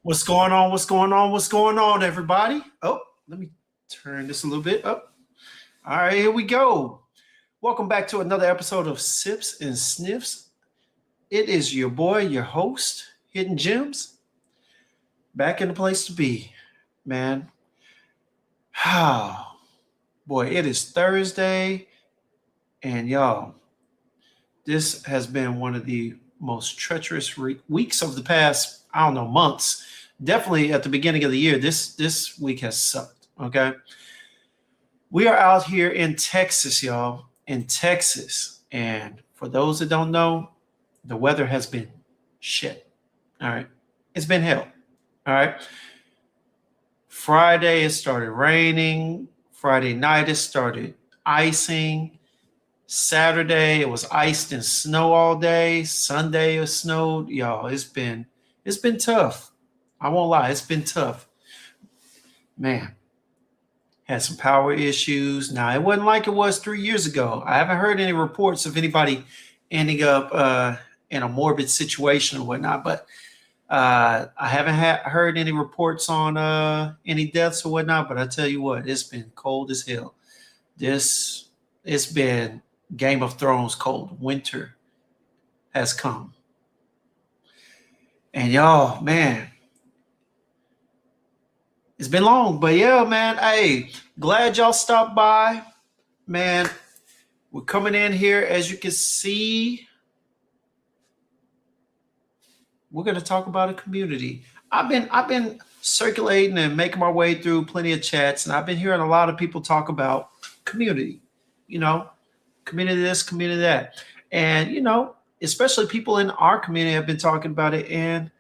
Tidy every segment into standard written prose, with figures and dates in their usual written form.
What's going on? What's going on? What's going on, everybody? Oh, let me turn this a little bit up. All right, here we go. Welcome back to another episode of Sips and Sniffs. It is your boy, your host, Hidden Gems, back in the place to be, man. Oh, boy, it is Thursday, and y'all, this has been one of the most treacherous weeks of the past, I don't know, months. Definitely at the beginning of the year, this week has sucked. Okay, we are out here in Texas, y'all, in Texas, and for those that don't know, the weather has been shit. All right, it's been hell. All right, Friday it started raining. Friday night it started icing. Saturday it was iced and snow all day. Sunday it snowed. Y'all, it's been tough. I won't lie, it's been tough. Man, had some power issues. Now it wasn't like it was 3 years ago. I haven't heard any reports of anybody ending up in a morbid situation or whatnot, but I haven't heard any reports on any deaths or whatnot. But I tell you what, it's been cold as hell. This it's been Game of Thrones cold. Winter has come. And y'all, man, it's been long. But yeah, man, hey, glad y'all stopped by. Man, we're coming in here. As you can see, we're gonna talk about a community. I've been circulating and making my way through plenty of chats, and I've been hearing a lot of people talk about community. You know, community this, community that. And, especially people in our community have been talking about it. And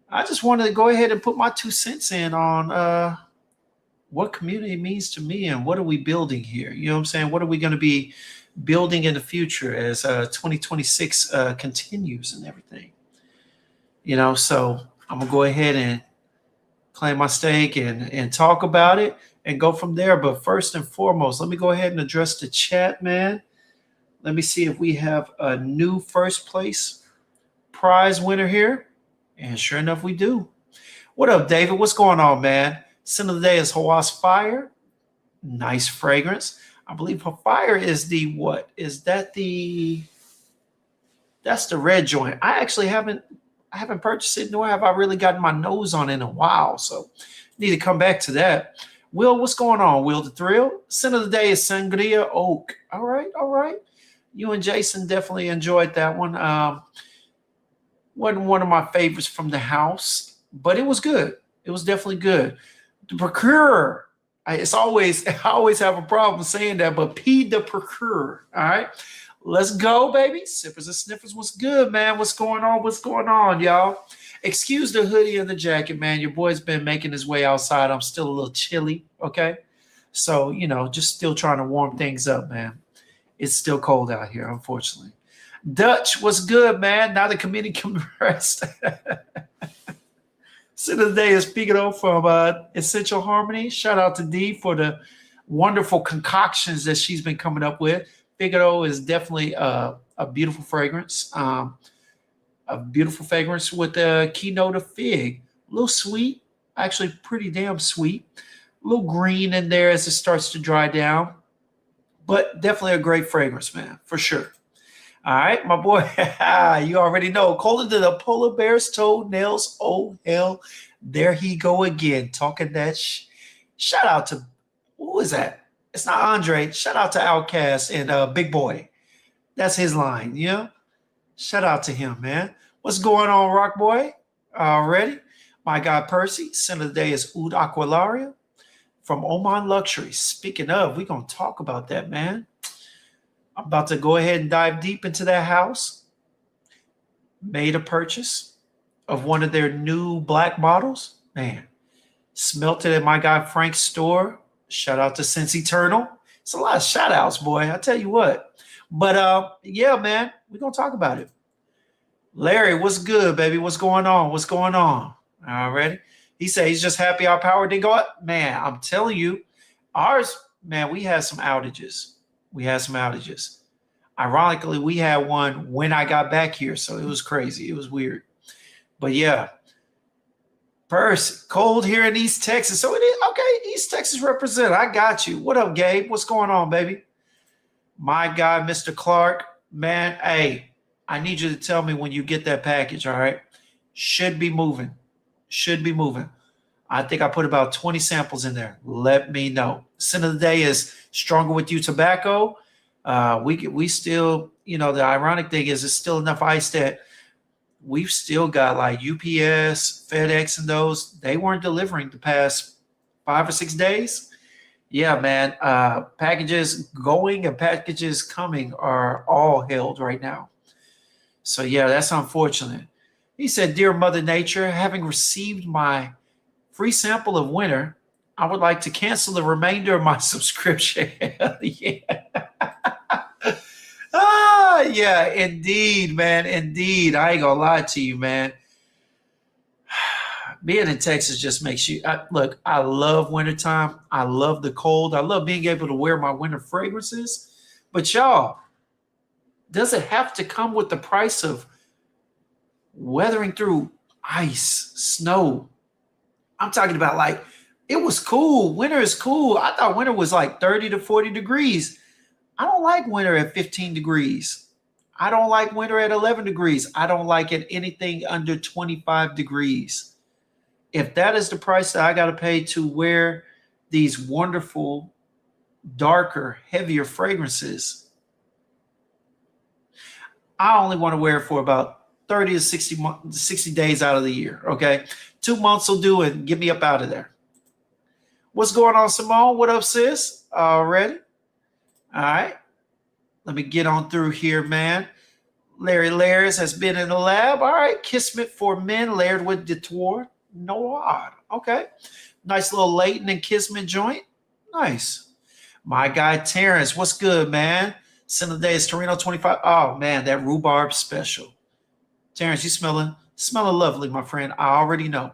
I just wanted to go ahead and put my 2 cents in on what community means to me and what are we building here? You know what I'm saying? What are we going to be building in the future as 2026 continues and everything? So I'm going to go ahead and claim my stake and talk about it and go from there. But first and foremost, let me go ahead and address the chat, man. Let me see if we have a new first place prize winner here. And sure enough, we do. What up, David? What's going on, man? Scent of the day is Hawas Fire. Nice fragrance. I believe Fire is the what? Is that that's the red joint. I haven't purchased it, nor have I really gotten my nose on it in a while. So need to come back to that. Will, what's going on? Will the Thrill? Scent of the day is Sangria Oak. All right, all right. You and Jason definitely enjoyed that one. Wasn't one of my favorites from the house, but it was good. It was definitely good. The Procurer. It's always I always have a problem saying that, but P the Procurer. All right. Let's go, baby. Sippers and sniffers. What's good, man? What's going on? What's going on, y'all? Excuse the hoodie and the jacket, man. Your boy's been making his way outside. I'm still a little chilly. Okay. So, just still trying to warm things up, man. It's still cold out here, unfortunately. Dutch, what's good, man? Now the committee can rest. So today is Figaro from Essential Harmony. Shout out to Dee for the wonderful concoctions that she's been coming up with. Figaro is definitely a beautiful fragrance. A beautiful fragrance with a keynote of fig. A little sweet, actually pretty damn sweet. A little green in there as it starts to dry down. But definitely a great fragrance, man, for sure. All right, my boy, you already know. Colder than the polar bear's toenails. Oh, hell, there he go again, talking that shout out to, who is that? It's not Andre. Shout out to Outkast and Big Boy. That's his line, yeah? Shout out to him, man. What's going on, Rock Boy? Already? My guy, Percy. Scent of the day is Oud Aqualaria from Oman Luxury. Speaking of, we're going to talk about that, man. I'm about to go ahead and dive deep into that house. Made a purchase of one of their new black bottles. Man, smelt it at my guy Frank's store. Shout out to Sense Eternal. It's a lot of shout outs, boy. I tell you what. But yeah, man, we're going to talk about it. Larry, what's good, baby? What's going on? What's going on? All righty. He said he's just happy our power didn't go up. Man, I'm telling you, ours, man, we had some outages. Ironically, we had one when I got back here, so it was crazy. It was weird. But yeah, First, cold here in East Texas. So it is okay. East Texas represent. I got you. What up, Gabe? What's going on, baby? My guy, Mr. Clark. Man, hey, I need you to tell me when you get that package, all right? Should be moving. Should be moving. I think I put about 20 samples in there. Let me know. Sin of the day is Stronger With You Tobacco. We still, the ironic thing is it's still enough ice that we've still got like UPS, FedEx, and those. They weren't delivering the past 5 or 6 days. Yeah, man. Packages going and packages coming are all held right now. So yeah, that's unfortunate. He said, "Dear Mother Nature, having received my free sample of winter, I would like to cancel the remainder of my subscription." Yeah. Yeah, indeed, man. Indeed. I ain't gonna lie to you, man. Being in Texas just makes you look. I love wintertime. I love the cold. I love being able to wear my winter fragrances. But y'all, does it have to come with the price of weathering through ice, snow? I'm talking about like it was cool. Winter is cool. I thought winter was like 30 to 40 degrees. I don't like winter at 15 degrees. I don't like winter at 11 degrees. I don't like it anything under 25 degrees. If that is the price that I got to pay to wear these wonderful, darker, heavier fragrances, I only want to wear it for about 30 to 60 days out of the year, okay? 2 months will do it. Get me up out of there. What's going on, Simone? What up, sis? Already? All right. Let me get on through here, man. Larry Lares has been in the lab. All right. Kismet for Men, layered with Detour Noir. Okay. Nice little Leighton and Kismet joint. Nice. My guy, Terrence. What's good, man? Sin of the day is Torino 25. Oh, man, that rhubarb special. Terrence, you smelling lovely, my friend. I already know.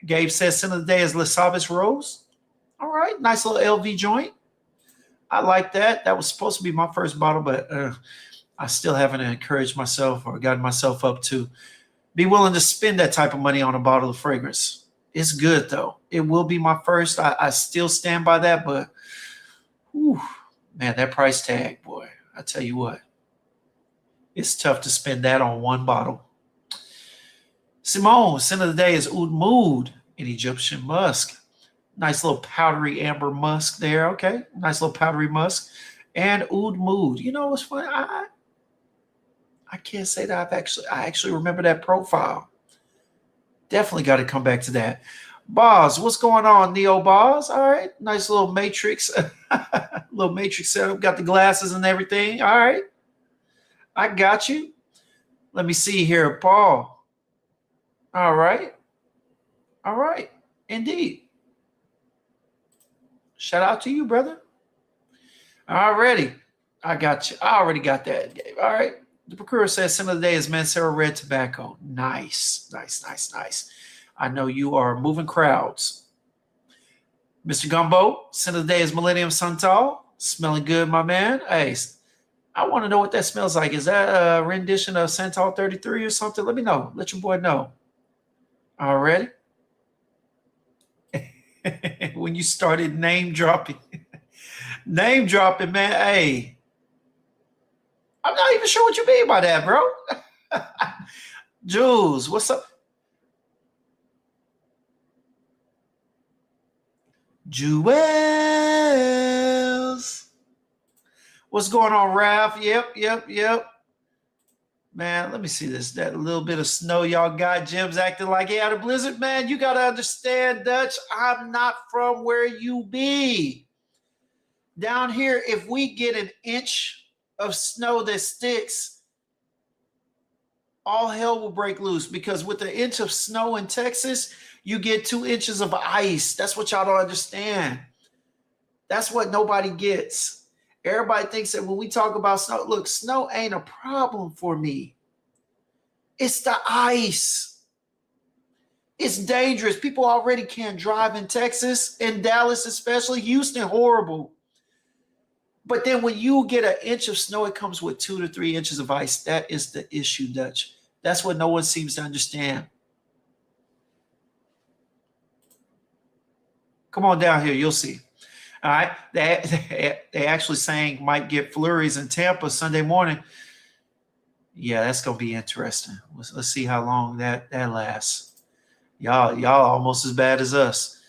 Gabe says sin of the day is La Savas Rose. All right. Nice little LV joint. I like that. That was supposed to be my first bottle, but I still haven't encouraged myself or gotten myself up to be willing to spend that type of money on a bottle of fragrance. It's good, though. It will be my first. I still stand by that, but whew, man, that price tag, boy, I tell you what, it's tough to spend that on one bottle. Simone, sin of the day is Oud Mood, an Egyptian musk. Nice little powdery amber musk there. Okay. Nice little powdery musk. And Oud Mood. You know what's funny? I can't say that I actually remember that profile. Definitely got to come back to that. Boz, what's going on, Neo Boz? All right. Nice little matrix. Little matrix setup. Got the glasses and everything. All right. I got you. Let me see here, Paul. All right. All right. Indeed. Shout out to you, brother. Already. I got you. I already got that, Gabe. All right. The procurer says sin of the day is Mancera Red Tobacco. Nice. Nice, nice, nice. I know you are moving crowds. Mr. Gumbo, sin of the day is Millennium Santal. Smelling good, my man. Hey, I want to know what that smells like. Is that a rendition of Santal 33 or something? Let me know. Let your boy know. All ready? When you started name dropping, man. Hey, I'm not even sure what you mean by that, bro. Jules, what's up? Jewels. What's going on, Ralph? Yep. Man, let me see this. That little bit of snow y'all got. Jim's acting like he had a blizzard. Man, you got to understand, Dutch, I'm not from where you be. Down here, if we get an inch of snow that sticks, all hell will break loose, because with an inch of snow in Texas, you get 2 inches of ice. That's what y'all don't understand. That's what nobody gets. Everybody thinks that when we talk about snow, look, snow ain't a problem for me. It's the ice. It's dangerous. People already can't drive in Texas, in Dallas especially, Houston, horrible. But then when you get an inch of snow, it comes with 2 to 3 inches of ice. That is the issue, Dutch. That's what no one seems to understand. Come on down here. You'll see. All right. They actually saying might get flurries in Tampa Sunday morning. Yeah, that's gonna be interesting. Let's see how long that lasts. Y'all almost as bad as us.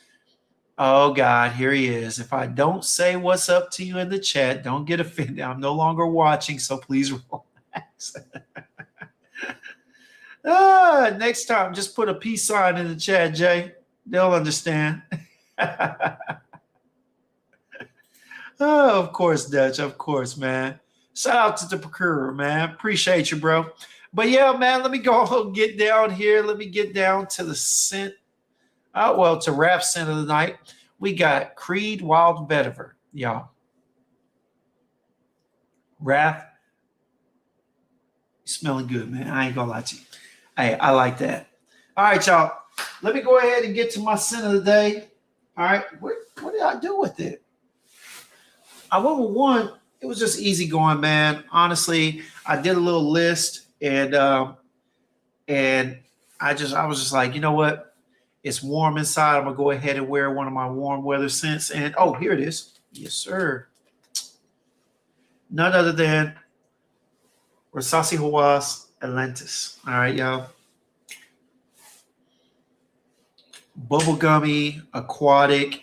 Oh God, here he is. If I don't say what's up to you in the chat, don't get offended. I'm no longer watching, so please relax. Next time, just put a peace sign in the chat, Jay. They'll understand. Oh, of course, Dutch. Of course, man. Shout out to the procurer, man. Appreciate you, bro. But yeah, man, let me go get down here. Let me get down to the scent. To rap scent of the night. We got Creed Wild Vetiver, y'all. Raph, smelling good, man. I ain't gonna lie to you. Hey, I like that. All right, y'all. Let me go ahead and get to my scent of the day. All right. What did I do with it? I went with one. It was just easy going, man. Honestly, I did a little list and I was just like, you know what? It's warm inside. I'm gonna go ahead and wear one of my warm weather scents. And oh, here it is. Yes, sir. None other than Rosasi Hawass Atlantis. All right, y'all. Bubblegummy, aquatic,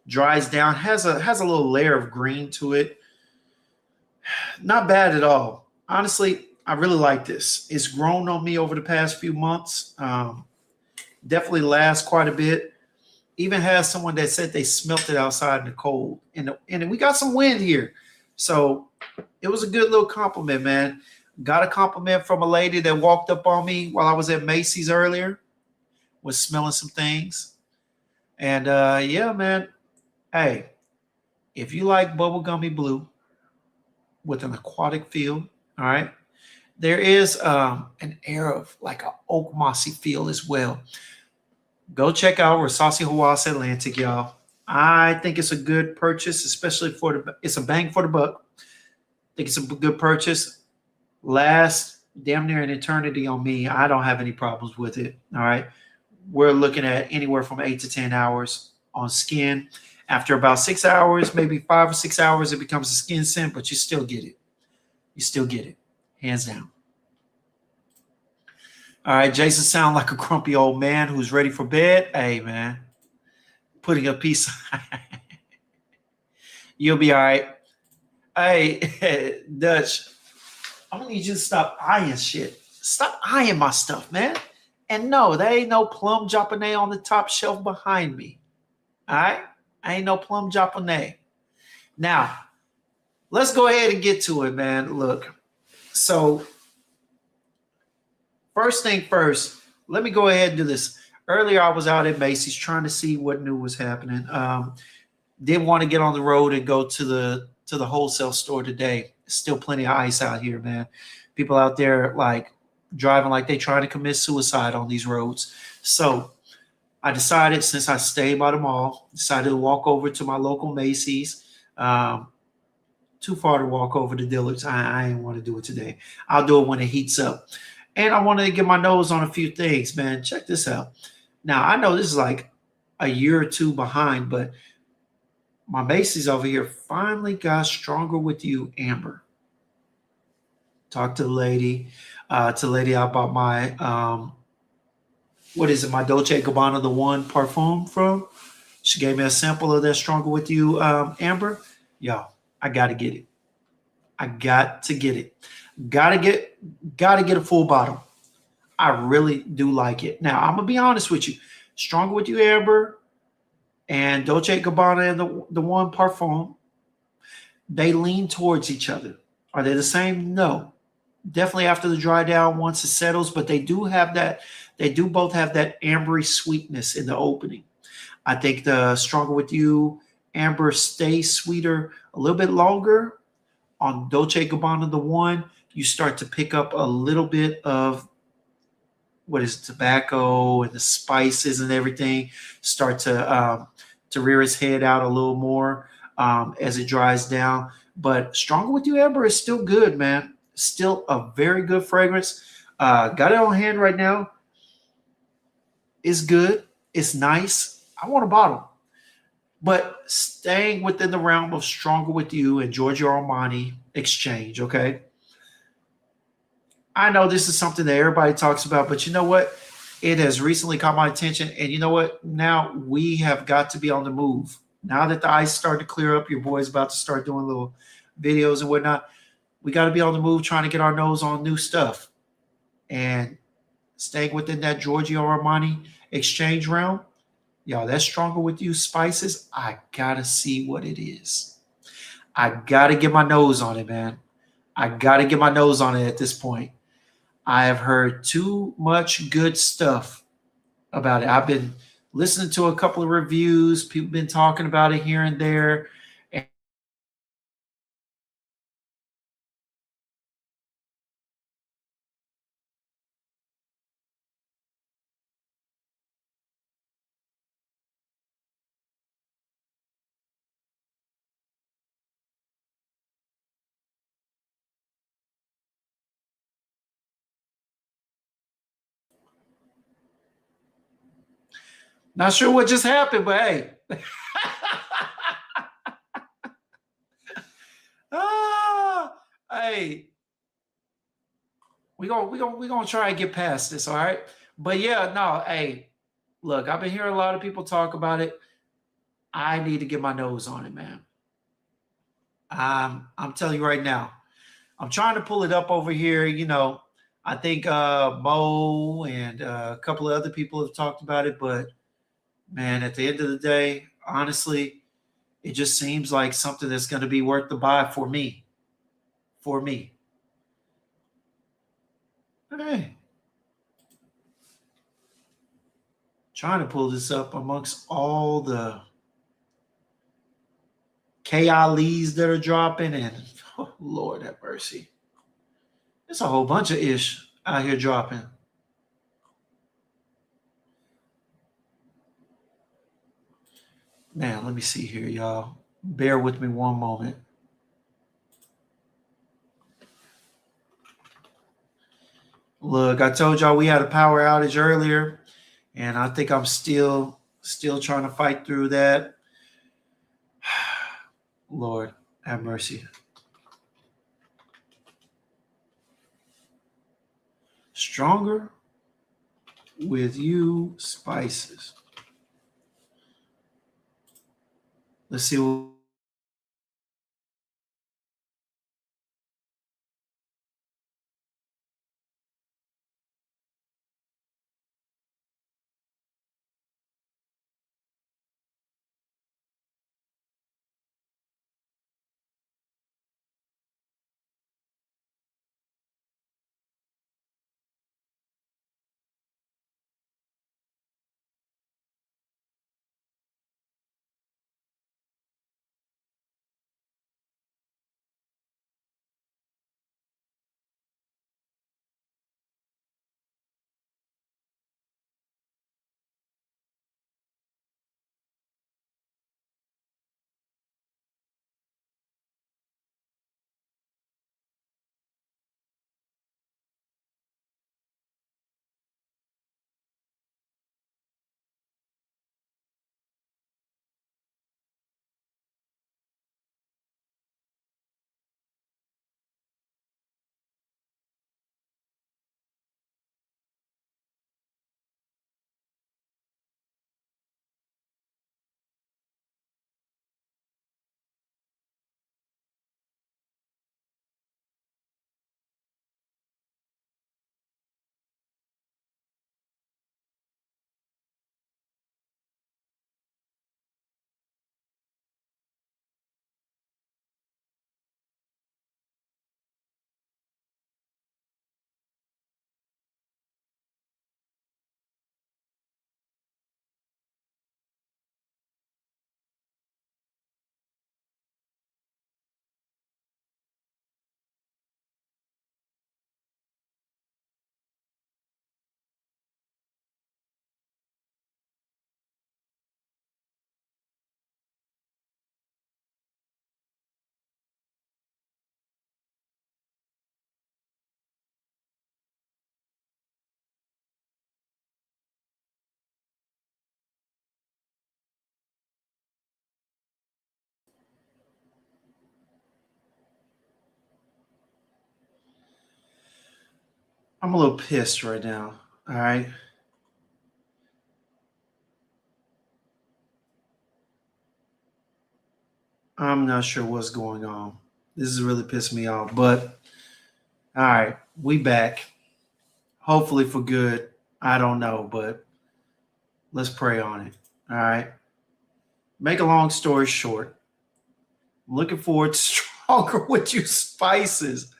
dries down, has a little layer of green to it. Not bad at all. Honestly, I really like this. It's grown on me over the past few months. Definitely lasts quite a bit. Even has someone that said they smelt it outside in the cold. And we got some wind here. So it was a good little compliment, man. Got a compliment from a lady that walked up on me while I was at Macy's earlier. Was smelling some things. And yeah, man. Hey, if you like bubblegummy blue with an aquatic feel, all right, there is an air of like an oak mossy feel as well. Go check out Rosasi Hawass Atlantic, y'all. I think it's a good purchase, especially it's a bang for the buck. I think it's a good purchase. Last damn near an eternity on me. I don't have any problems with it. All right. We're looking at anywhere from 8 to 10 hours on skin. After about 6 hours, maybe 5 or 6 hours, it becomes a skin scent, but you still get it. You still get it. Hands down. All right, Jason sound like a grumpy old man who's ready for bed. Hey, man, putting a piece. You'll be all right. Hey, Dutch, I'm going to need you to stop eyeing shit. Stop eyeing my stuff, man. And no, there ain't no plum Japonais on the top shelf behind me. All right? I ain't no plum Japonais. Now, let's go ahead and get to it, man. Look, so first thing first, let me go ahead and do this. Earlier, I was out at Macy's trying to see what new was happening. Didn't want to get on the road and go to the wholesale store today. Still plenty of ice out here, man. People out there like driving like they trying to commit suicide on these roads. So I decided, since I stayed by the mall, decided to walk over to my local Macy's. Too far to walk over to Dillard's. I didn't want to do it today. I'll do it when it heats up. And I wanted to get my nose on a few things, man. Check this out. Now, I know this is like a year or two behind, but my Macy's over here finally got Stronger With You Amber. Talked to the lady. To the lady I bought my, my Dolce & Gabbana, the one parfum from. She gave me a sample of that Stronger With You Amber. Y'all, I got to get it. I got to get it. Gotta get a full bottle. I really do like it. Now, I'm going to be honest with you. Stronger With You Amber and Dolce & Gabbana and the one parfum, they lean towards each other. Are they the same? No. Definitely after the dry down, once it settles, but they do both have that ambery sweetness in the opening. I think the Stronger With You Amber stays sweeter a little bit longer. On Dolce & Gabbana, the one, you start to pick up a little bit of tobacco and the spices and everything start to rear its head out a little more as it dries down. But Stronger With You Amber is still good, man. Still a very good fragrance. Got it on hand right now. It's good. It's nice. I want a bottle. But staying within the realm of Stronger With You and Giorgio Armani exchange, okay? I know this is something that everybody talks about, but you know what? It has recently caught my attention. And you know what? Now we have got to be on the move. Now that the ice started to clear up, your boy's about to start doing little videos and whatnot. We got to be on the move trying to get our nose on new stuff. And staying within that Giorgio Armani exchange realm, y'all, that's Stronger With You spices. I got to see what it is. I got to get my nose on it, man. I got to get my nose on it at this point. I have heard too much good stuff about it. I've been listening to a couple of reviews. People been talking about it here and there. And not sure what just happened, but hey. ah, hey, we gonna try and get past this, all right? But yeah, no, hey, look, I've been hearing a lot of people talk about it. I need to get my nose on it, man. I'm telling you right now. I'm trying to pull it up over here. I think Mo and a couple of other people have talked about it, but man, at the end of the day, honestly, it just seems like something that's going to be worth the buy for me. For me. Hey, trying to pull this up amongst all the KILs that are dropping, and oh, Lord have mercy. There's a whole bunch of ish out here dropping. Man, let me see here, y'all. Bear with me one moment. Look, I told y'all we had a power outage earlier, and I think I'm still trying to fight through that. Lord, have mercy. Stronger with You spices. Let's see what I'm a little pissed right now. All right. I'm not sure what's going on. This is really pissing me off. But all right, we back. Hopefully for good. I don't know, but let's pray on it. All right. Make a long story short. I'm looking forward to stronger with you spices.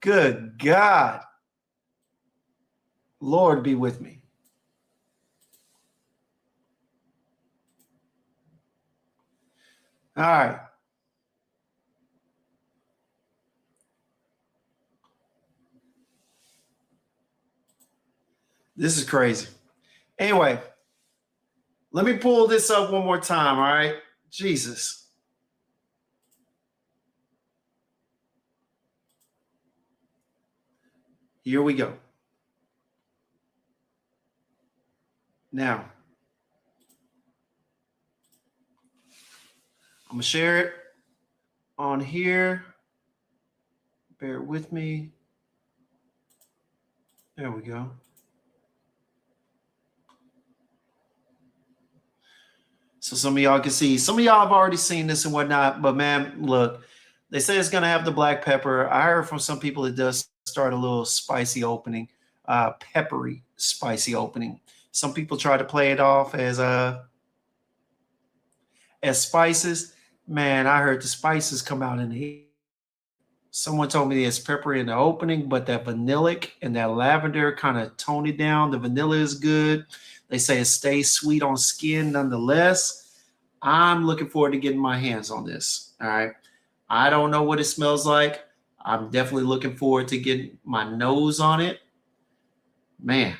Good God. Lord be with me. All right. This is crazy. Anyway, let me pull this up one more time. All right. Jesus. Here we go. Now, I'm going to share it on here. Bear with me. There we go. So some of y'all can see. Some of y'all have already seen this and whatnot. But man, look, they say it's going to have the black pepper. I heard from some people it does start a little spicy opening, peppery, spicy opening. Some people try to play it off as spices. Man, I heard the spices come out in the. Someone told me it's peppery in the opening, but that vanillic and that lavender kind of tone it down. The vanilla is good. They say it stays sweet on skin nonetheless. I'm looking forward to getting my hands on this. All right. I don't know what it smells like. I'm definitely looking forward to getting my nose on it. Man,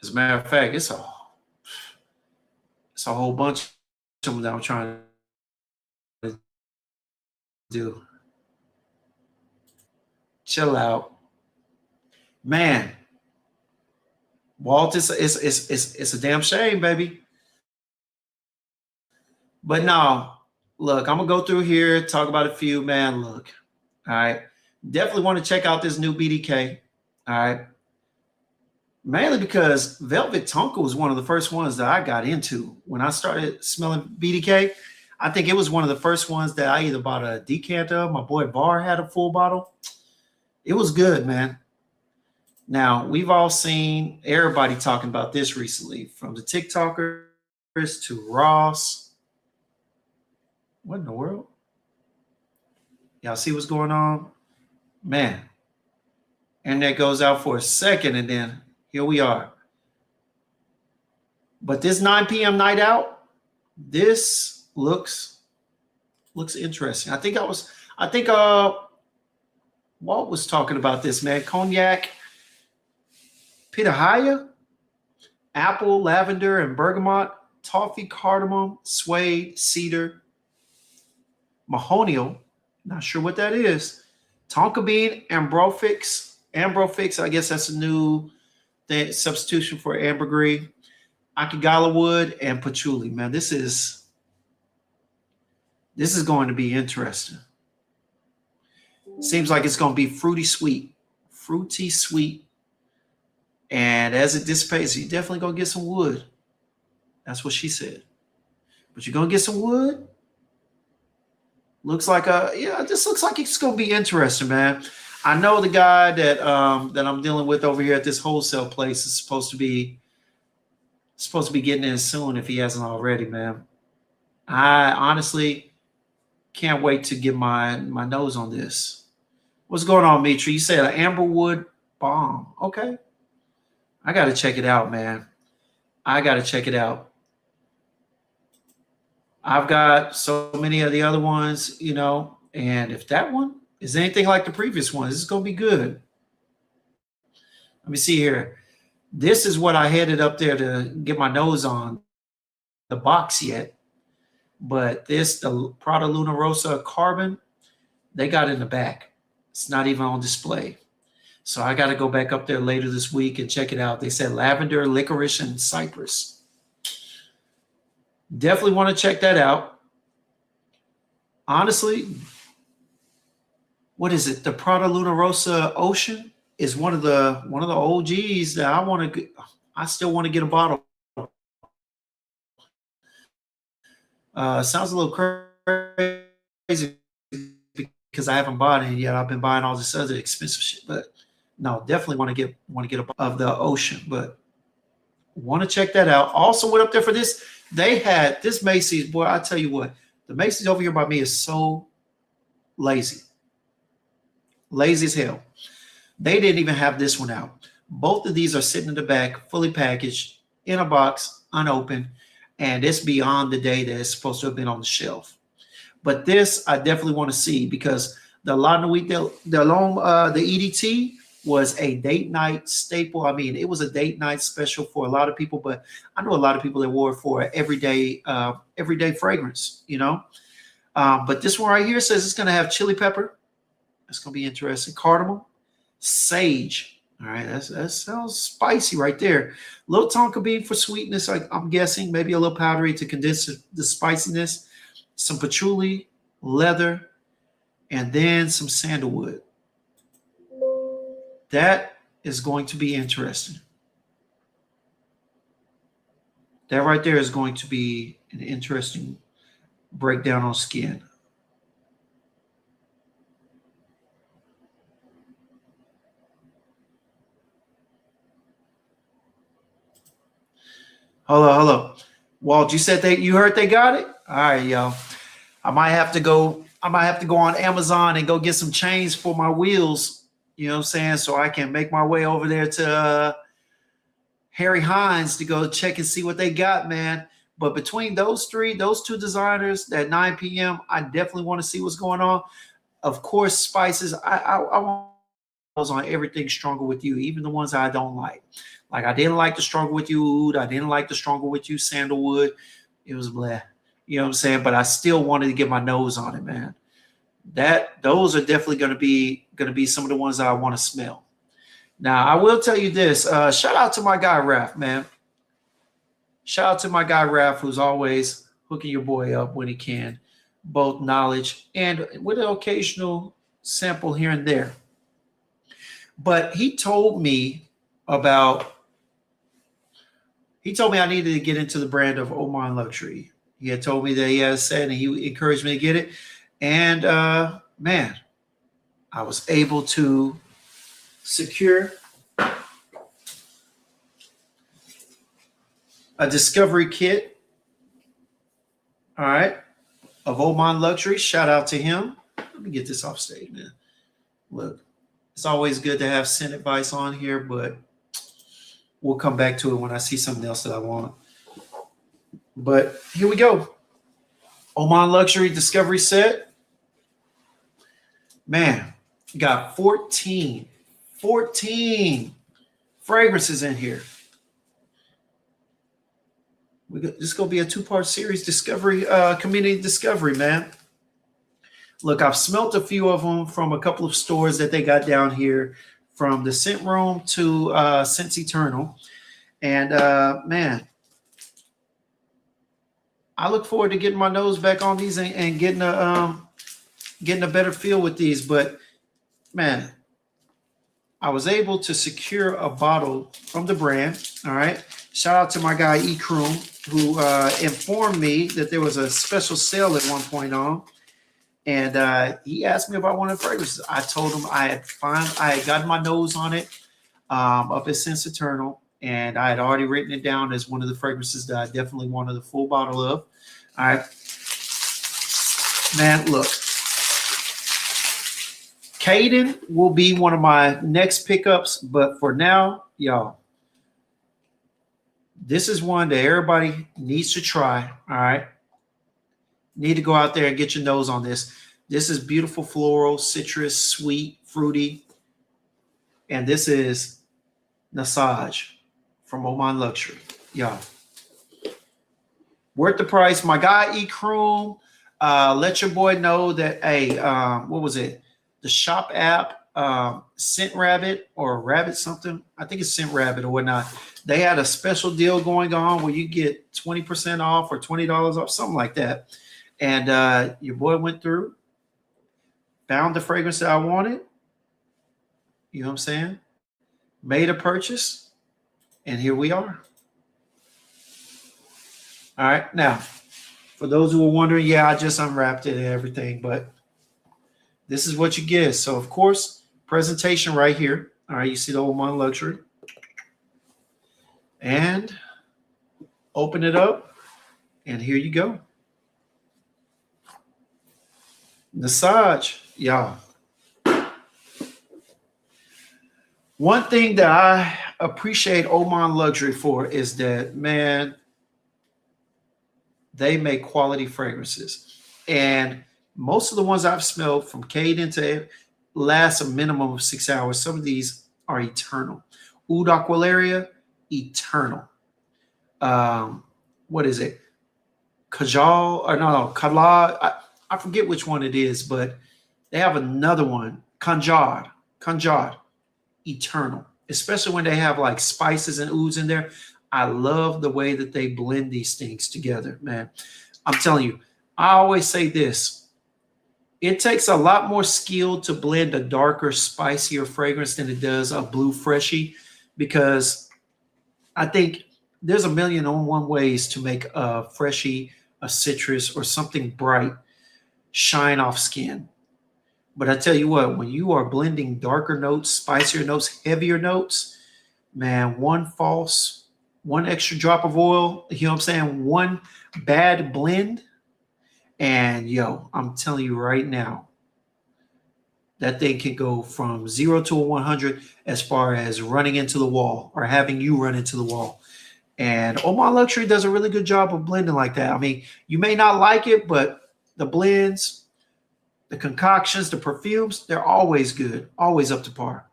as a matter of fact, it's a whole bunch of them that I'm trying to do. Chill out. Man, Walt, it's a damn shame, baby. But no, look, I'm gonna go through here, talk about a few. Man, look, all right. Definitely want to check out this new BDK. All right. Mainly because Velvet Tonka was one of the first ones that I got into when I started smelling BDK. I think it was one of the first ones that I either bought a decanter of. My boy Bar had a full bottle. It was good, man. Now, we've all seen everybody talking about this recently, from the TikTokers to Ross. What in the world? Y'all see what's going on? Man. And that goes out for a second, and then here we are. But this 9 p.m. night out, this looks interesting. I think Walt was talking about this, man. Cognac, pitahaya, apple, lavender, and bergamot, toffee, cardamom, suede, cedar, mahonial, not sure what that is, tonka bean, ambrofix. Ambrofix, I guess that's a new substitution for ambergris, akigala wood, and patchouli. Man, this is going to be interesting. Seems like it's going to be fruity sweet. And as it dissipates, you're definitely going to get some wood. That's what she said. But you're going to get some wood. Looks like this looks like it's going to be interesting, man. I know the guy that I'm dealing with over here at this wholesale place is supposed to be getting in soon if he hasn't already, man. I honestly can't wait to get my nose on this. What's going on, Mitri? You said an amberwood bomb. Okay. I got to check it out, man. I got to check it out. I've got so many of the other ones, and if that one is anything like the previous ones, it's going to be good. Let me see here. This is what I headed up there to get my nose on, the box yet. But the Prada Luna Rosa Carbon, they got in the back. It's not even on display. So I got to go back up there later this week and check it out. They said lavender, licorice, and cypress. Definitely want to check that out. Honestly, what is it? The Prada Luna Rosa Ocean? is one of the OGs that I still want to get a bottle. Sounds a little crazy because I haven't bought any yet. I've been buying all this other expensive shit, but no, definitely want to get a bottle of the Ocean, but want to check that out. Also went up there for this. They had this Macy's. Boy, I tell you what, the Macy's over here by me is so lazy, lazy as hell. They didn't even have this one out. Both of these are sitting in the back, fully packaged, in a box, unopened, and it's beyond the day that it's supposed to have been on the shelf. But this I definitely want to see because the La Nuit de L'Homme, the EDT, was a date night staple. I mean, it was a date night special for a lot of people, but I know a lot of people that wore it for everyday fragrance, you know. But this one right here says it's going to have chili pepper. That's going to be interesting. Cardamom, sage. All right, that sounds spicy right there. Little tonka bean for sweetness, I'm guessing. Maybe a little powdery to condense the spiciness. Some patchouli, leather, and then some sandalwood. That is going to be interesting. That right there is going to be an interesting breakdown on skin. Hello. Walt, you said you heard they got it? All right, y'all. I might have to go on Amazon and go get some chains for my wheels. You know what I'm saying? So I can make my way over there to Harry Hines to go check and see what they got, man. But between those two designers at 9 p.m., I definitely want to see what's going on. Of course, spices. I want those on everything Stronger With You, even the ones I don't like. Like I didn't like the Stronger With You oud. I didn't like the Stronger With You sandalwood. It was blah. You know what I'm saying? But I still wanted to get my nose on it, man. Those are definitely going to be some of the ones that I want to smell. Now I will tell you this. Shout out to my guy Raph, man. Shout out to my guy Raph, who's always hooking your boy up when he can, both knowledge and with an occasional sample here and there. But he told me I needed to get into the brand of Oman Luxury. He had told me that he had a set and he encouraged me to get it. And man, I was able to secure a discovery kit. All right. Of Oman Luxury. Shout out to him. Let me get this off stage, man. Look, it's always good to have scent advice on here, but we'll come back to it when I see something else that I want. But here we go. Oman Luxury Discovery Set. Man, got 14 fragrances in here. This is going to be a two-part series discovery, community discovery, man. Look, I've smelt a few of them from a couple of stores that they got down here, from the Scent Room to Scents Eternal. And man, I look forward to getting my nose back on these and getting a better feel with these. But man, I was able to secure a bottle from the brand. All right. Shout out to my guy E. Kroom, who informed me that there was a special sale at one point on. And he asked me if I wanted fragrances. I told him I had gotten my nose on it up at Scents Eternal. And I had already written it down as one of the fragrances that I definitely wanted a full bottle of. All right. Man, look. Caden will be one of my next pickups. But for now, y'all, this is one that everybody needs to try. All right. Need to go out there and get your nose on this. This is beautiful floral, citrus, sweet, fruity. And this is Nasaj from Oman Luxury. Y'all. Worth the price. My guy E. Kroom, let your boy know that, hey, what was it? The shop app, Scent Rabbit or Rabbit something. I think it's Scent Rabbit or whatnot. They had a special deal going on where you get 20% off or $20 off, something like that. And your boy went through, found the fragrance that I wanted. You know what I'm saying? made a purchase, and here we are. All right. Now, for those who are wondering, yeah, I just unwrapped it and everything, but this is what you get. So, of course, presentation right here. All right. You see the Oman Luxury. And open it up. And here you go. Massage, y'all. One thing that I appreciate Oman Luxury for is that, man, they make quality fragrances. And most of the ones I've smelled from Caden to last a minimum of 6 hours. Some of these are eternal. Oud Aqualaria, eternal. What is it? Kajal, or no, Kala. I forget which one it is, but they have another one, Kanjar, eternal, especially when they have like spices and ouds in there. I love the way that they blend these things together, man. I'm telling you, I always say this. It takes a lot more skill to blend a darker, spicier fragrance than it does a blue freshie, because I think there's a million and one ways to make a freshie, a citrus, or something bright shine off skin. But I tell you what, when you are blending darker notes, spicier notes, heavier notes, man, one extra drop of oil, you know what I'm saying? One bad blend. And yo, I'm telling you right now, that thing can go from 0 to 100 as far as running into the wall or having you run into the wall. And Oman Luxury does a really good job of blending like that. I mean, you may not like it, but the blends, the concoctions, the perfumes, they're always good, always up to par.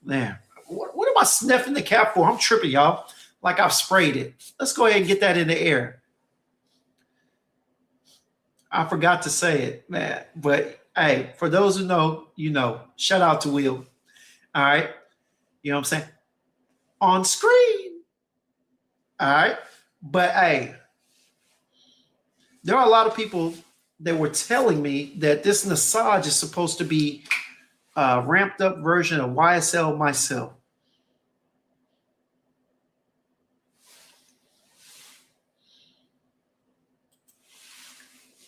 Man, what am I sniffing the cap for? I'm tripping, y'all. Like I've sprayed it. Let's go ahead and get that in the air. I forgot to say it, man. But hey, for those who know, you know, shout out to Will. All right. You know what I'm saying? On screen. All right. But hey, there are a lot of people that were telling me that this Massage is supposed to be a ramped up version of YSL Myself.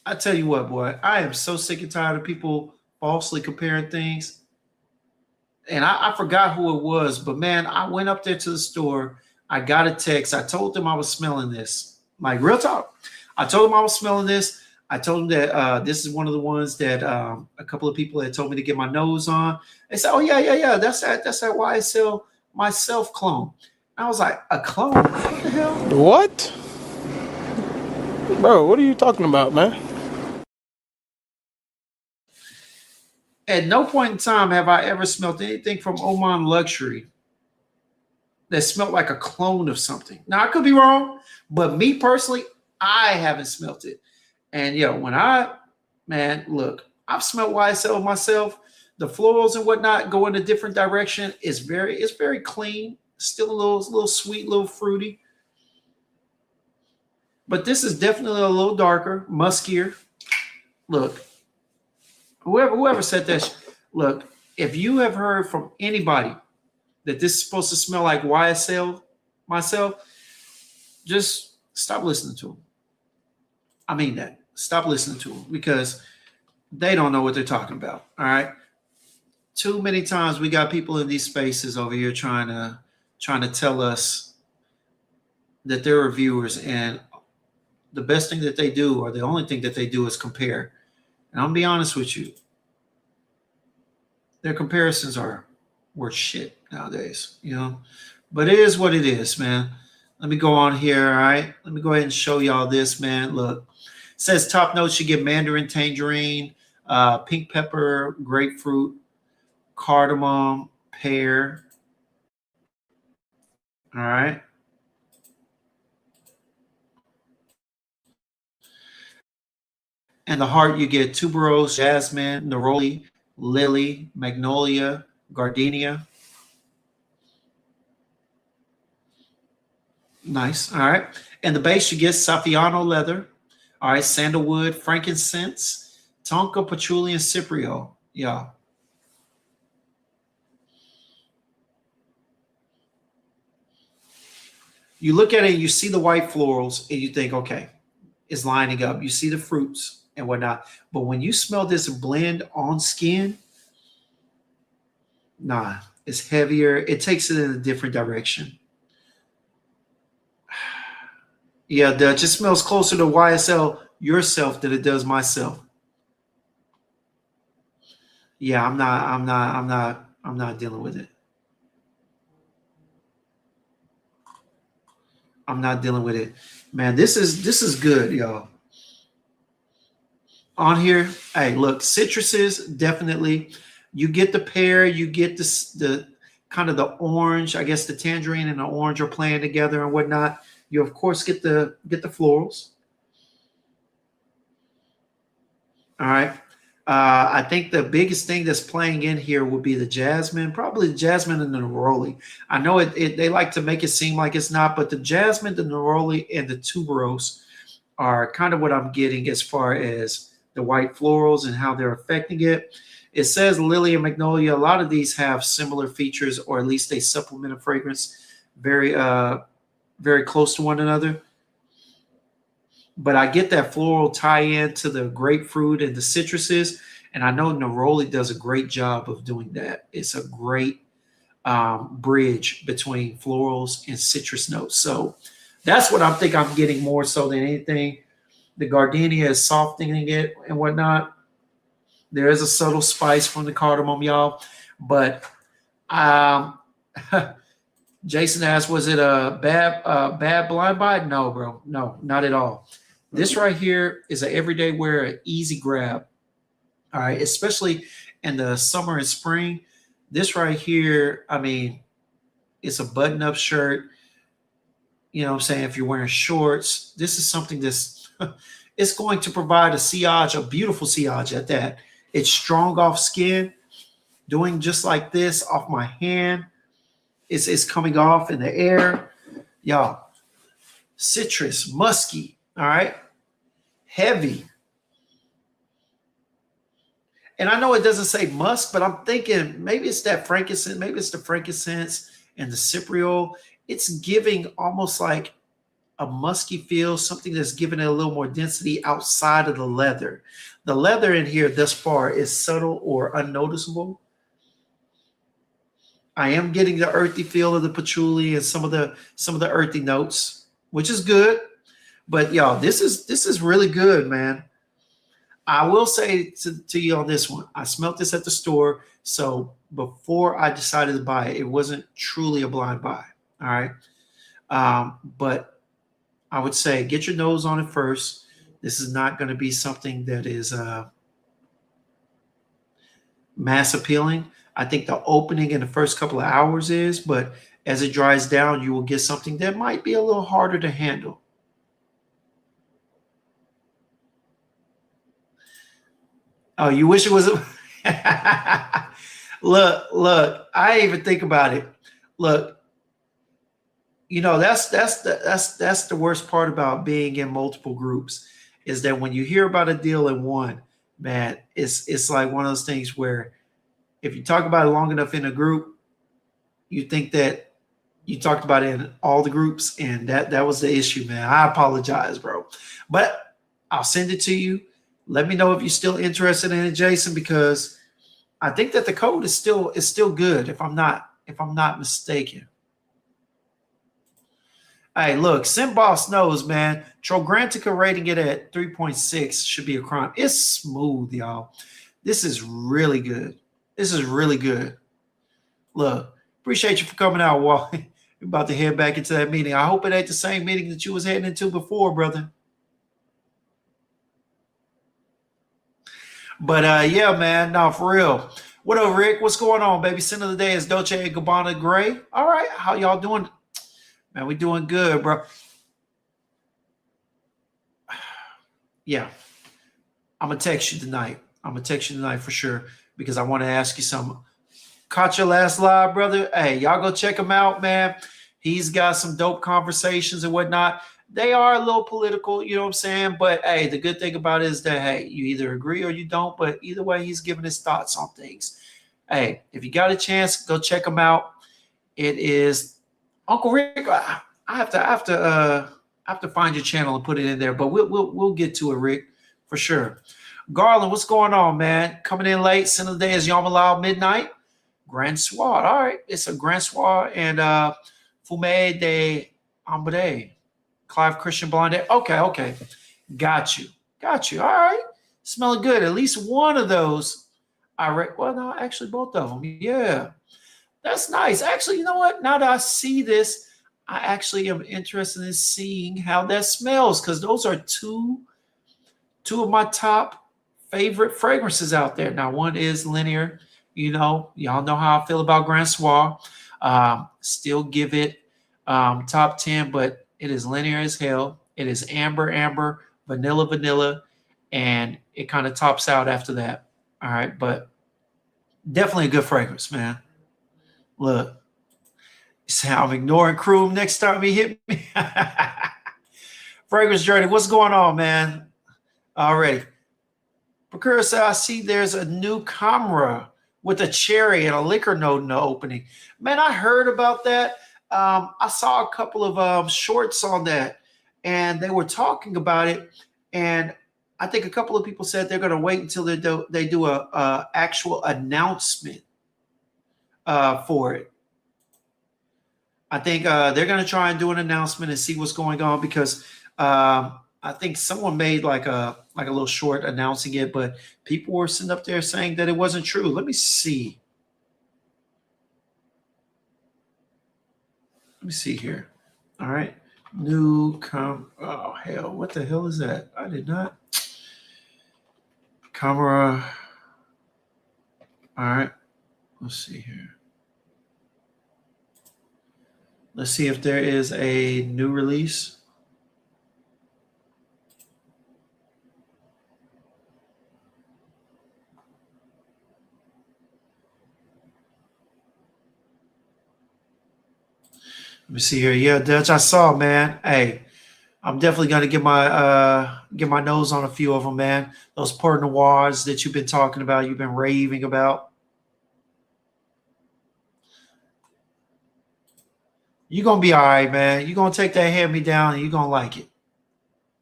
I tell you what, boy, I am so sick and tired of people falsely comparing things. And I forgot who it was, but man, I went up there to the store. I got a text. I told them I was smelling this. Like real talk. I told them I was smelling this. I told them that this is one of the ones that a couple of people had told me to get my nose on. They said, "Oh yeah. That's that YSL Myself clone." And I was like, "A clone? What the hell? What? Bro, what are you talking about, man?" At no point in time have I ever smelled anything from Oman Luxury that smelled like a clone of something. Now, I could be wrong, but me personally, I haven't smelt it. And when look, I've smelled YSL myself. The florals and whatnot go in a different direction. It's very clean. Still a little sweet, a little fruity. But this is definitely a little darker, muskier. Look, whoever said that, look, if you have heard from anybody that this is supposed to smell like YSL myself, just stop listening to them. I mean that. Stop listening to them because they don't know what they're talking about. All right. Too many times we got people in these spaces over here trying to tell us that they're reviewers, and the best thing that they do, or the only thing that they do, is compare. And I'll be honest with you, their comparisons are worth shit nowadays, But it is what it is, man. Let me go on here, all right? Let me go ahead and show y'all this, man. Look, it says top notes, you get mandarin, tangerine, pink pepper, grapefruit, cardamom, pear. All right. And the heart, you get tuberose, jasmine, neroli, lily, magnolia, gardenia. Nice. All right. And the base, you get Saffiano leather. All right. Sandalwood, frankincense, tonka, patchouli, and cypriol. Yeah. You look at it, and you see the white florals, and you think, okay, it's lining up. You see the fruits and whatnot. But when you smell this blend on skin, nah, it's heavier. It takes it in a different direction. Yeah, Dutch. It smells closer to YSL yourself than it does myself. Yeah, I'm not dealing with it. I'm not dealing with it. Man, this is good, y'all. On here, hey, look, citruses definitely. You get the pear, you get the kind of the orange. I guess the tangerine and the orange are playing together and whatnot. You of course get the florals. All right. I think the biggest thing that's playing in here would be the jasmine, probably the jasmine and the neroli. I know they like to make it seem like it's not, but the jasmine, the neroli, and the tuberose are kind of what I'm getting as far as the white florals and how they're affecting it. It says lily and magnolia. A lot of these have similar features, or at least they supplement a fragrance very very close to one another. But I get that floral tie-in to the grapefruit and the citruses, and I know neroli does a great job of doing that. It's a great bridge between florals and citrus notes. So that's what I think I'm getting more so than anything. The gardenia is softening it and whatnot. There is a subtle spice from the cardamom, y'all. But um, Jason asked, was it a bad blind buy? No, bro. No, not at all. This right here is an everyday wear, an easy grab. All right, especially in the summer and spring. This right here, I mean, it's a button-up shirt. You know what I'm saying? If you're wearing shorts, this is something that's it's going to provide a sillage, a beautiful sillage at that. It's strong off skin, doing just like this off my hand. It's coming off in the air. Y'all, citrus, musky, all right? Heavy. And I know it doesn't say musk, but I'm thinking maybe it's that frankincense, maybe it's the frankincense and the cypriol. It's giving almost like a musky feel, something that's giving it a little more density outside of the leather. The leather in here thus far is subtle or unnoticeable. I am getting the earthy feel of the patchouli and some of the earthy notes, which is good. But y'all, this is really good, man. I will say to you on this one, I smelt this at the store. So before I decided to buy it, it wasn't truly a blind buy. All right. But I would say get your nose on it first. This is not going to be something that is mass appealing. I think the opening in the first couple of hours is, but as it dries down, you will get something that might be a little harder to handle. Oh, you wish it was a look. I even think about it. Look, that's the worst part about being in multiple groups is that when you hear about a deal in one, man, it's like one of those things where if you talk about it long enough in a group, you think that you talked about it in all the groups, and that was the issue, man. I apologize, bro, but I'll send it to you. Let me know if you're still interested in it, Jason, because I think that the code is still good if I'm not mistaken. Hey, look, SimBoss knows, man. Trograntica rating it at 3.6 should be a crime. It's smooth, y'all. This is really good. This is really good. Look, appreciate you for coming out, Wall. We're about to head back into that meeting. I hope it ain't the same meeting that you was heading into before, brother. But yeah, man, no, for real. What up, Rick? What's going on, baby? Sin of the day is Dolce and Gabbana Gray. All right, how y'all doing? Man, we doing good, bro. Yeah, I'm gonna text you tonight. I'm gonna text you tonight for sure because I want to ask you something. Caught your last live, brother. Hey, y'all go check him out, man. He's got some dope conversations and whatnot. They are a little political, you know what I'm saying? But hey, the good thing about it is that hey, you either agree or you don't. But either way, he's giving his thoughts on things. Hey, if you got a chance, go check him out. It is Uncle Rick. I have to find your channel and put it in there, but we'll get to it, Rick, for sure. Garland, what's going on, man? Coming in late. Sin of the day is Yom Halal midnight. Grand Soir. All right, it's a Grand Soir and Fumé de Ambre. Clive Christian Blonde. Okay. Got you. All right. Smelling good. At least one of those. Well, no, actually both of them. Yeah. That's nice. Actually, you know what? Now that I see this, I actually am interested in seeing how that smells because those are two of my top favorite fragrances out there. Now, one is Linear. Y'all know how I feel about Grand Soir. Still give it top 10, but it is linear as hell. It is amber, vanilla, and it kind of tops out after that. All right, but definitely a good fragrance, man. Look, I'm ignoring Kroom next time he hit me. Fragrance Journey, what's going on, man? Already. Bakura said, I see there's a new camera with a cherry and a liquor note in the opening. Man, I heard about that. I saw a couple of shorts on that, and they were talking about it. And I think a couple of people said they're going to wait until they do a actual announcement for it. I think they're going to try and do an announcement and see what's going on because I think someone made like a little short announcing it, but people were sitting up there saying that it wasn't true. Let me see. Let me see here. All right. Oh, hell. What the hell is that? I did not. Camera. All right. Let's see here. Let's see if there is a new release. Let me see here. Yeah, Dutch, I saw, man. Hey, I'm definitely gonna get my nose on a few of them, man. Those Port Noirs that you've been talking about, you've been raving about. You're gonna be all right, man. You're gonna take that hand me down and you're gonna like it.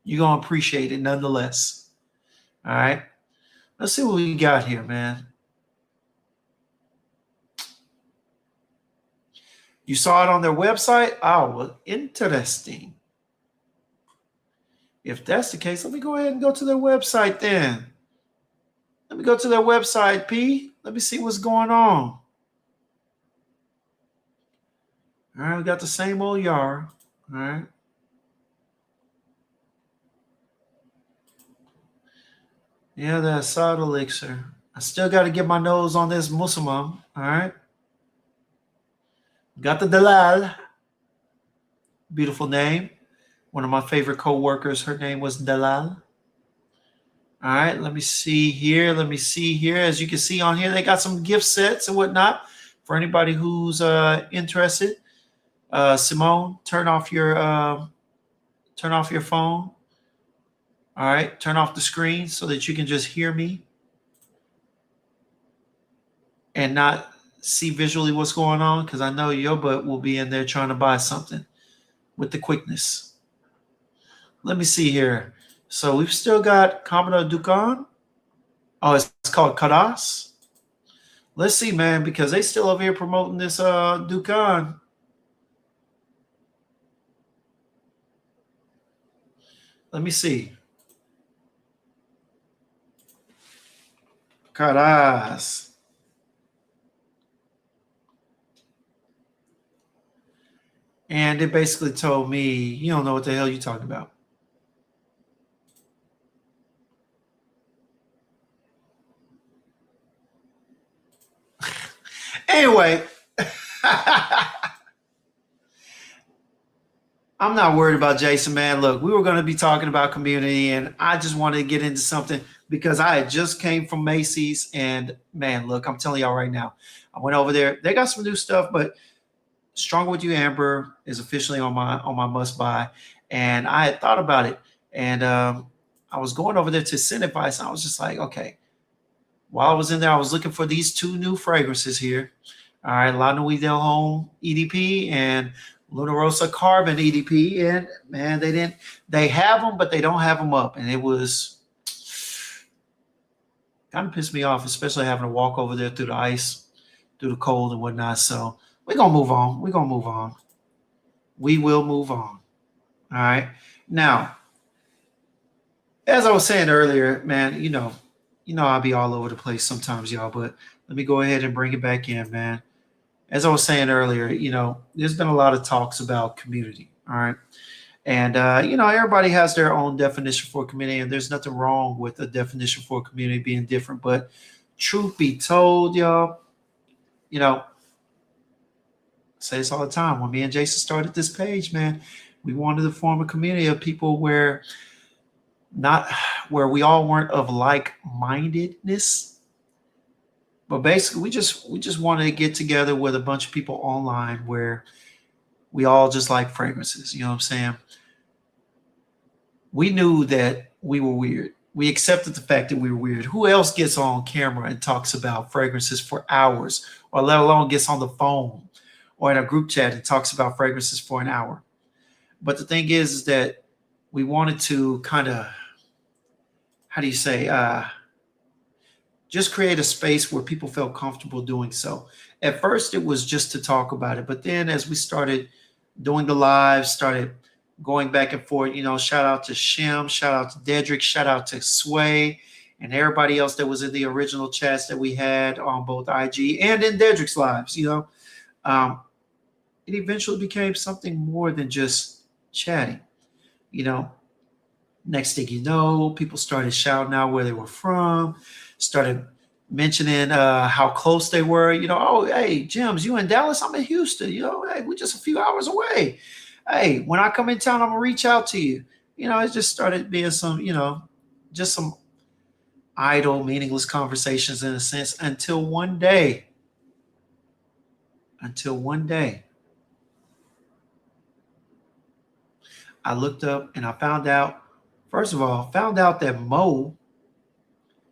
You're gonna appreciate it nonetheless. All right. Let's see what we got here, man. You saw it on their website? Oh, well, interesting. If that's the case, let me go ahead and go to their website then. Let me go to their website, P. Let me see what's going on. All right, we got the same old Yara. All right. Yeah, the Assad elixir. I still got to get my nose on this Musamam. All right. Got the Dalal. Beautiful name. One of my favorite co-workers, her name was Dalal. All right, let me see here. As you can see on here, they got some gift sets and whatnot for anybody who's interested. Simone, turn off your phone. All right, turn off the screen so that you can just hear me and not see visually what's going on, because I know your butt will be in there trying to buy something with the quickness. Let me see here. So we've still got Commodore Dukan. Oh, it's called Kadas. Let's see, man, because they still over here promoting this Dukan. Let me see. Kadas. And it basically told me, you don't know what the hell you're talking about. Anyway, I'm not worried about Jason, man. Look, we were going to be talking about community, and I just wanted to get into something because I had just came from Macy's, and man, look, I'm telling y'all right now, I went over there. They got some new stuff, but Stronger With You Amber is officially on my must buy, and I had thought about it, and I was going over there to Scent Advice, and I was just like, okay. While I was in there, I was looking for these two new fragrances here. All right, La Nuit del Home EDP and Luna Rosa Carbon EDP, and man, they have them, but they don't have them up, and it was kind of pissed me off, especially having to walk over there through the ice, through the cold and whatnot. So we're gonna move on. We're gonna move on. We will move on. All right. Now, as I was saying earlier, man, I'll be all over the place sometimes, y'all, but let me go ahead and bring it back in, man. As I was saying earlier, there's been a lot of talks about community. All right. And, everybody has their own definition for community, and there's nothing wrong with a definition for community being different. But truth be told, y'all, I say this all the time. When me and Jason started this page, man, we wanted to form a community of people where we all weren't of like-mindedness, but basically we just wanted to get together with a bunch of people online where we all just like fragrances. You know what I'm saying? We knew that we were weird. We accepted the fact that we were weird. Who else gets on camera and talks about fragrances for hours, or let alone gets on the phone or in a group chat and talks about fragrances for an hour? But the thing is that we wanted to kind of, how do you say, just create a space where people felt comfortable doing so. At first, it was just to talk about it. But then as we started doing the lives, started going back and forth, shout out to Shem, shout out to Dedrick, shout out to Sway, and everybody else that was in the original chats that we had on both IG and in Dedrick's lives, it eventually became something more than just chatting. Next thing you know, people started shouting out where they were from, started mentioning how close they were. Oh, hey, Jims, you in Dallas? I'm in Houston. Hey, we're just a few hours away. Hey, when I come in town, I'm going to reach out to you. It just started being some, just some idle, meaningless conversations in a sense until one day, I looked up and I found out that Mo,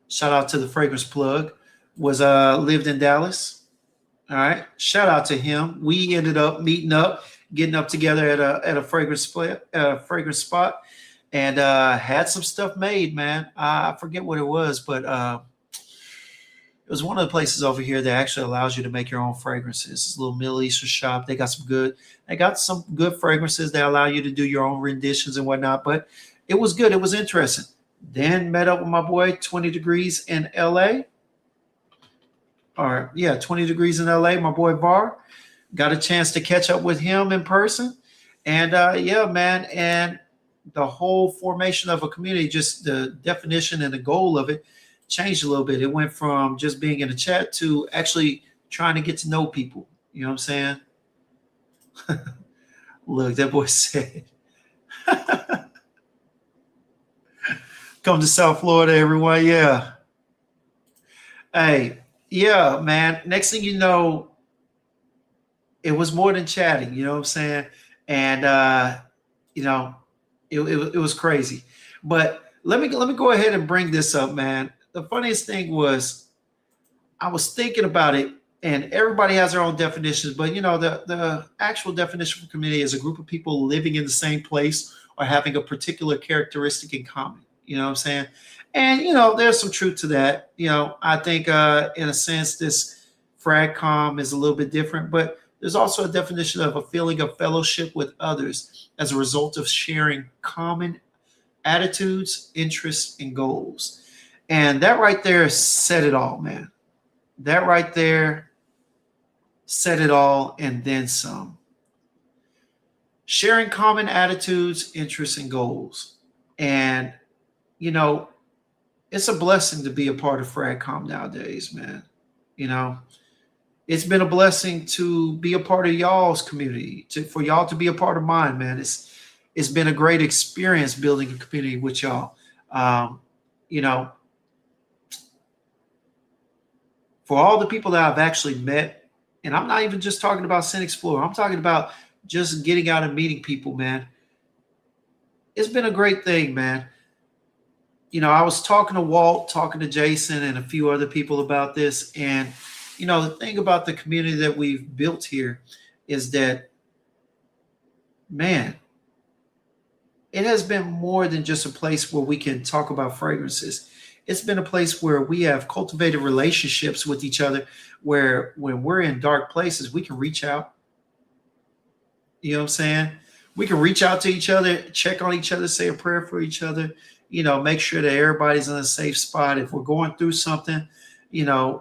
shout out to the fragrance plug, was lived in Dallas. All right. Shout out to him. We ended up meeting up, getting up together at a fragrance spot, and had some stuff made, man. I forget what it was, but it was one of the places over here that actually allows you to make your own fragrances. It's a little Middle Eastern shop. They got some good fragrances that allow you to do your own renditions and whatnot. But it was good. It was interesting. Then met up with my boy 20 Degrees in LA. 20 Degrees in LA, my boy Var. Got a chance to catch up with him in person. And man. And the whole formation of a community, just the definition and the goal of it changed a little bit. It went from just being in a chat to actually trying to get to know people. You know what I'm saying? Look, that boy said, come to South Florida, everyone. Yeah. Hey, yeah, man. Next thing you know, it was more than chatting. You know what I'm saying? And, it was crazy. But let me go ahead and bring this up, man. The funniest thing was I was thinking about it, and everybody has their own definitions, but the actual definition for community is a group of people living in the same place or having a particular characteristic in common. You know what I'm saying? And there's some truth to that. I think in a sense this FragCom is a little bit different, but there's also a definition of a feeling of fellowship with others as a result of sharing common attitudes, interests, and goals. And that right there said it all, man. That right there said it all and then some. Sharing common attitudes, interests, and goals. And, it's a blessing to be a part of FragCom nowadays, man. It's been a blessing to be a part of y'all's community, for y'all to be a part of mine, man. It's been a great experience building a community with y'all. For all the people that I've actually met, and I'm not even just talking about Scent Explorer, I'm talking about just getting out and meeting people, man. It's been a great thing, man. I was talking to Walt, talking to Jason, and a few other people about this. And, the thing about the community that we've built here is that man, it has been more than just a place where we can talk about fragrances. It's been a place where we have cultivated relationships with each other, where when we're in dark places, we can reach out. You know what I'm saying? We can reach out to each other, check on each other, say a prayer for each other, make sure that everybody's in a safe spot. If we're going through something, we're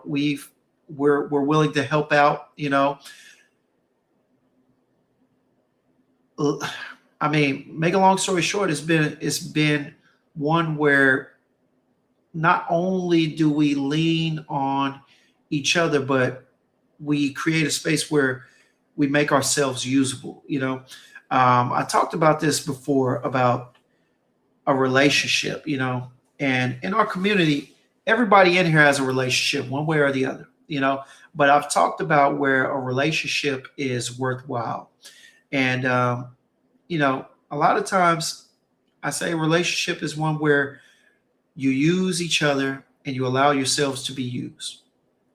willing to help out, I mean, make a long story short, it's been one where not only do we lean on each other, but we create a space where we make ourselves usable. I talked about this before about a relationship, and in our community, everybody in here has a relationship one way or the other, but I've talked about where a relationship is worthwhile. And, a lot of times I say a relationship is one where you use each other and you allow yourselves to be used,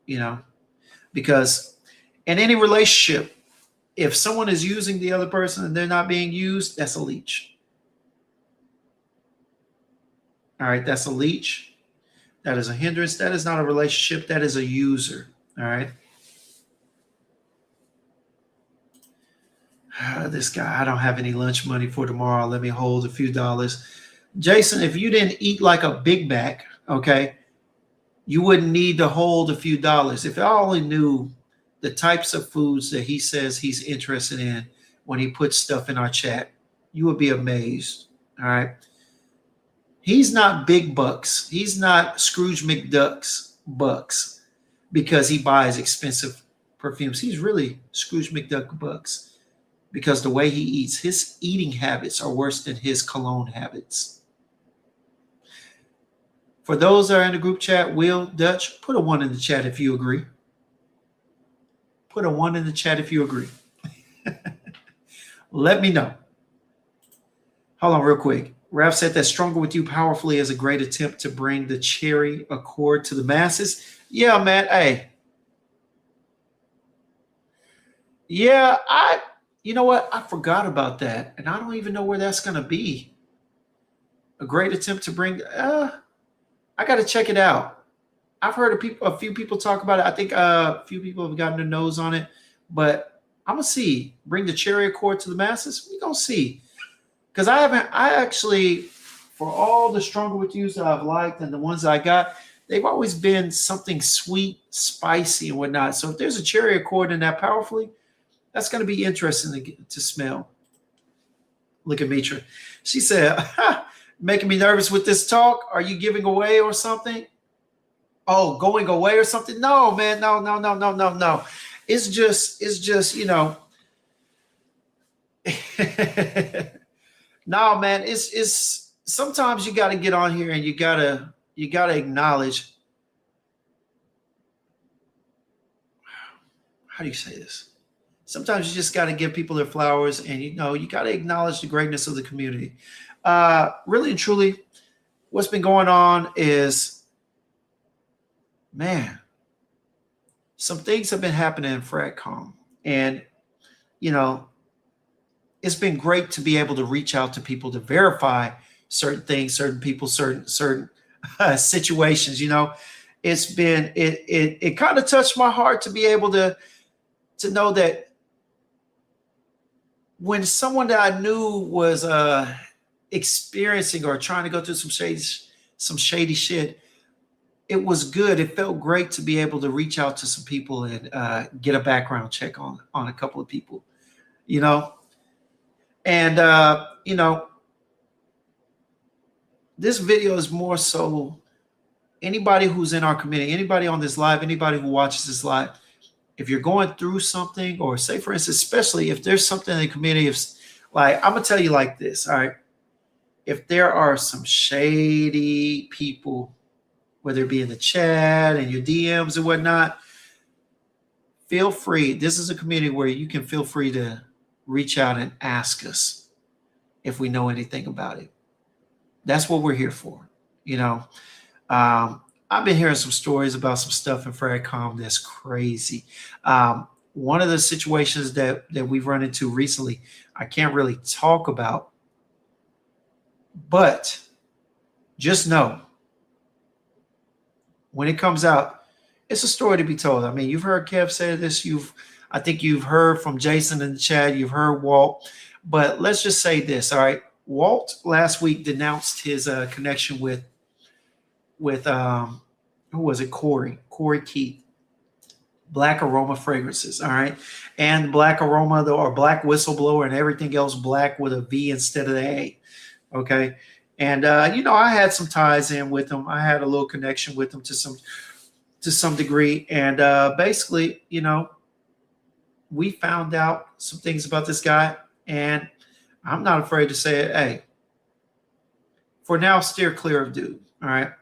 you know, because in any relationship, if someone is using the other person and they're not being used, that's a leech. All right, that's a leech. That is a hindrance. That is not a relationship. That is a user. All right. This guy, I don't have any lunch money for tomorrow. Let me hold a few dollars. Jason, if you didn't eat like a Big Mac, okay, you wouldn't need to hold a few dollars. If I only knew the types of foods that he says he's interested in when he puts stuff in our chat, you would be amazed. All right. He's not big bucks. He's not Scrooge McDuck's bucks because he buys expensive perfumes. He's really Scrooge McDuck bucks because the way he eats, his eating habits are worse than his cologne habits. For those that are in the group chat, Will, Dutch, put a 1 in the chat if you agree. Put a 1 in the chat if you agree. Let me know. Hold on real quick. Ralph said that Stronger With You Powerfully is a great attempt to bring the Cherry Accord to the masses. Yeah, man. Hey. Yeah, you know what? I forgot about that. And I don't even know where that's going to be. A great attempt to bring, I got to check it out. I've heard a few people talk about it. I think a few people have gotten their nose on it, but I'm going to see. Bring the Cherry Accord to the masses. We're going to see. Because I actually, for all the Stronger With Yous that I've liked and the ones I got, they've always been something sweet, spicy, and whatnot. So if there's a Cherry Accord in that powerfully, that's going to be interesting to smell. Look at Mitra. She said, making me nervous with this talk. Are you giving away or something? Oh, going away or something? No, man. No. It's just, no, man, it's sometimes you got to get on here and you gotta acknowledge, how do you say this? Sometimes you just got to give people their flowers, and you got to acknowledge the greatness of the community. Really and truly, what's been going on is, man, some things have been happening in FragCom, and it's been great to be able to reach out to people to verify certain things, certain people, certain situations. It's been it kind of touched my heart to be able to know that when someone that I knew was experiencing or trying to go through some shady shit, it was good. It felt great to be able to reach out to some people and get a background check on a couple of people, And, this video is more so anybody who's in our community, anybody on this live, anybody who watches this live, if you're going through something, or say, for instance, especially if there's something in the community, I'm going to tell you like this, all right? If there are some shady people, whether it be in the chat and your DMs and whatnot, feel free. This is a community where you can feel free to reach out and ask us if we know anything about it. That's what we're here for. I've been hearing some stories about some stuff in FragCom that's crazy. one of the situations that we've run into recently, I can't really talk about, but just know when it comes out, it's a story to be told. I mean, you've heard Kev say this. I think you've heard from Jason in the chat. You've heard Walt, but let's just say this. All right, Walt last week denounced his connection with who was it? Corey Keith. Black Aroma Fragrances, all right, and Black Aroma or Black Whistleblower and everything else black with a V instead of the A, okay. And I had some ties in with them. I had a little connection with them to some degree, and basically, we found out some things about this guy, and I'm not afraid to say it. Hey, for now, steer clear of dude. All right,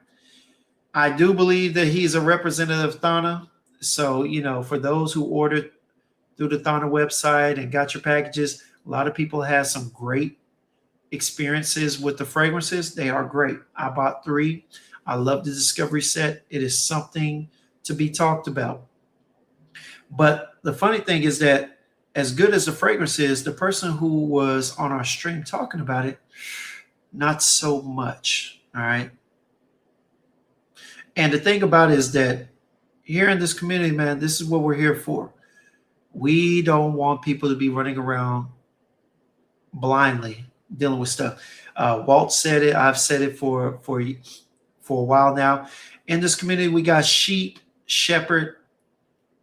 I do believe that he's a representative of Thana. So, for those who ordered through the Thana website and got your packages, a lot of people had some great experiences with the fragrances. They are great. I bought 3. I love the Discovery set. It is something to be talked about. But the funny thing is that as good as the fragrance is, the person who was on our stream talking about it, not so much. All right. And the thing about it is that here in this community, man, this is what we're here for. We don't want people to be running around blindly dealing with stuff. Walt said it. I've said it for a while now. In this community, we got sheep, shepherd,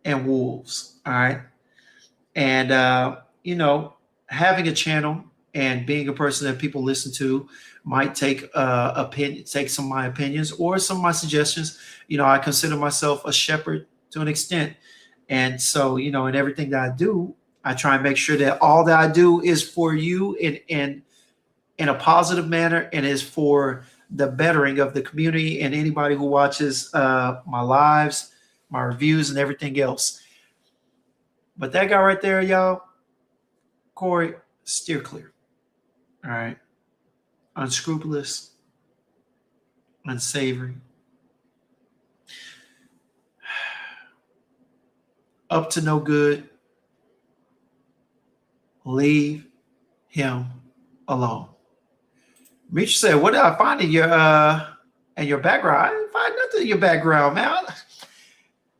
and wolves. All right. And, having a channel and being a person that people listen to might take some of my opinions or some of my suggestions. I consider myself a shepherd to an extent. And so, in everything that I do, I try and make sure that all that I do is for you in a positive manner and is for the bettering of the community and anybody who watches my lives, my reviews, and everything else. But that guy right there, y'all, Corey, steer clear. All right. Unscrupulous, unsavory, up to no good. Leave him alone. Mitra said, "What did I find in your background? I didn't find nothing in your background, man."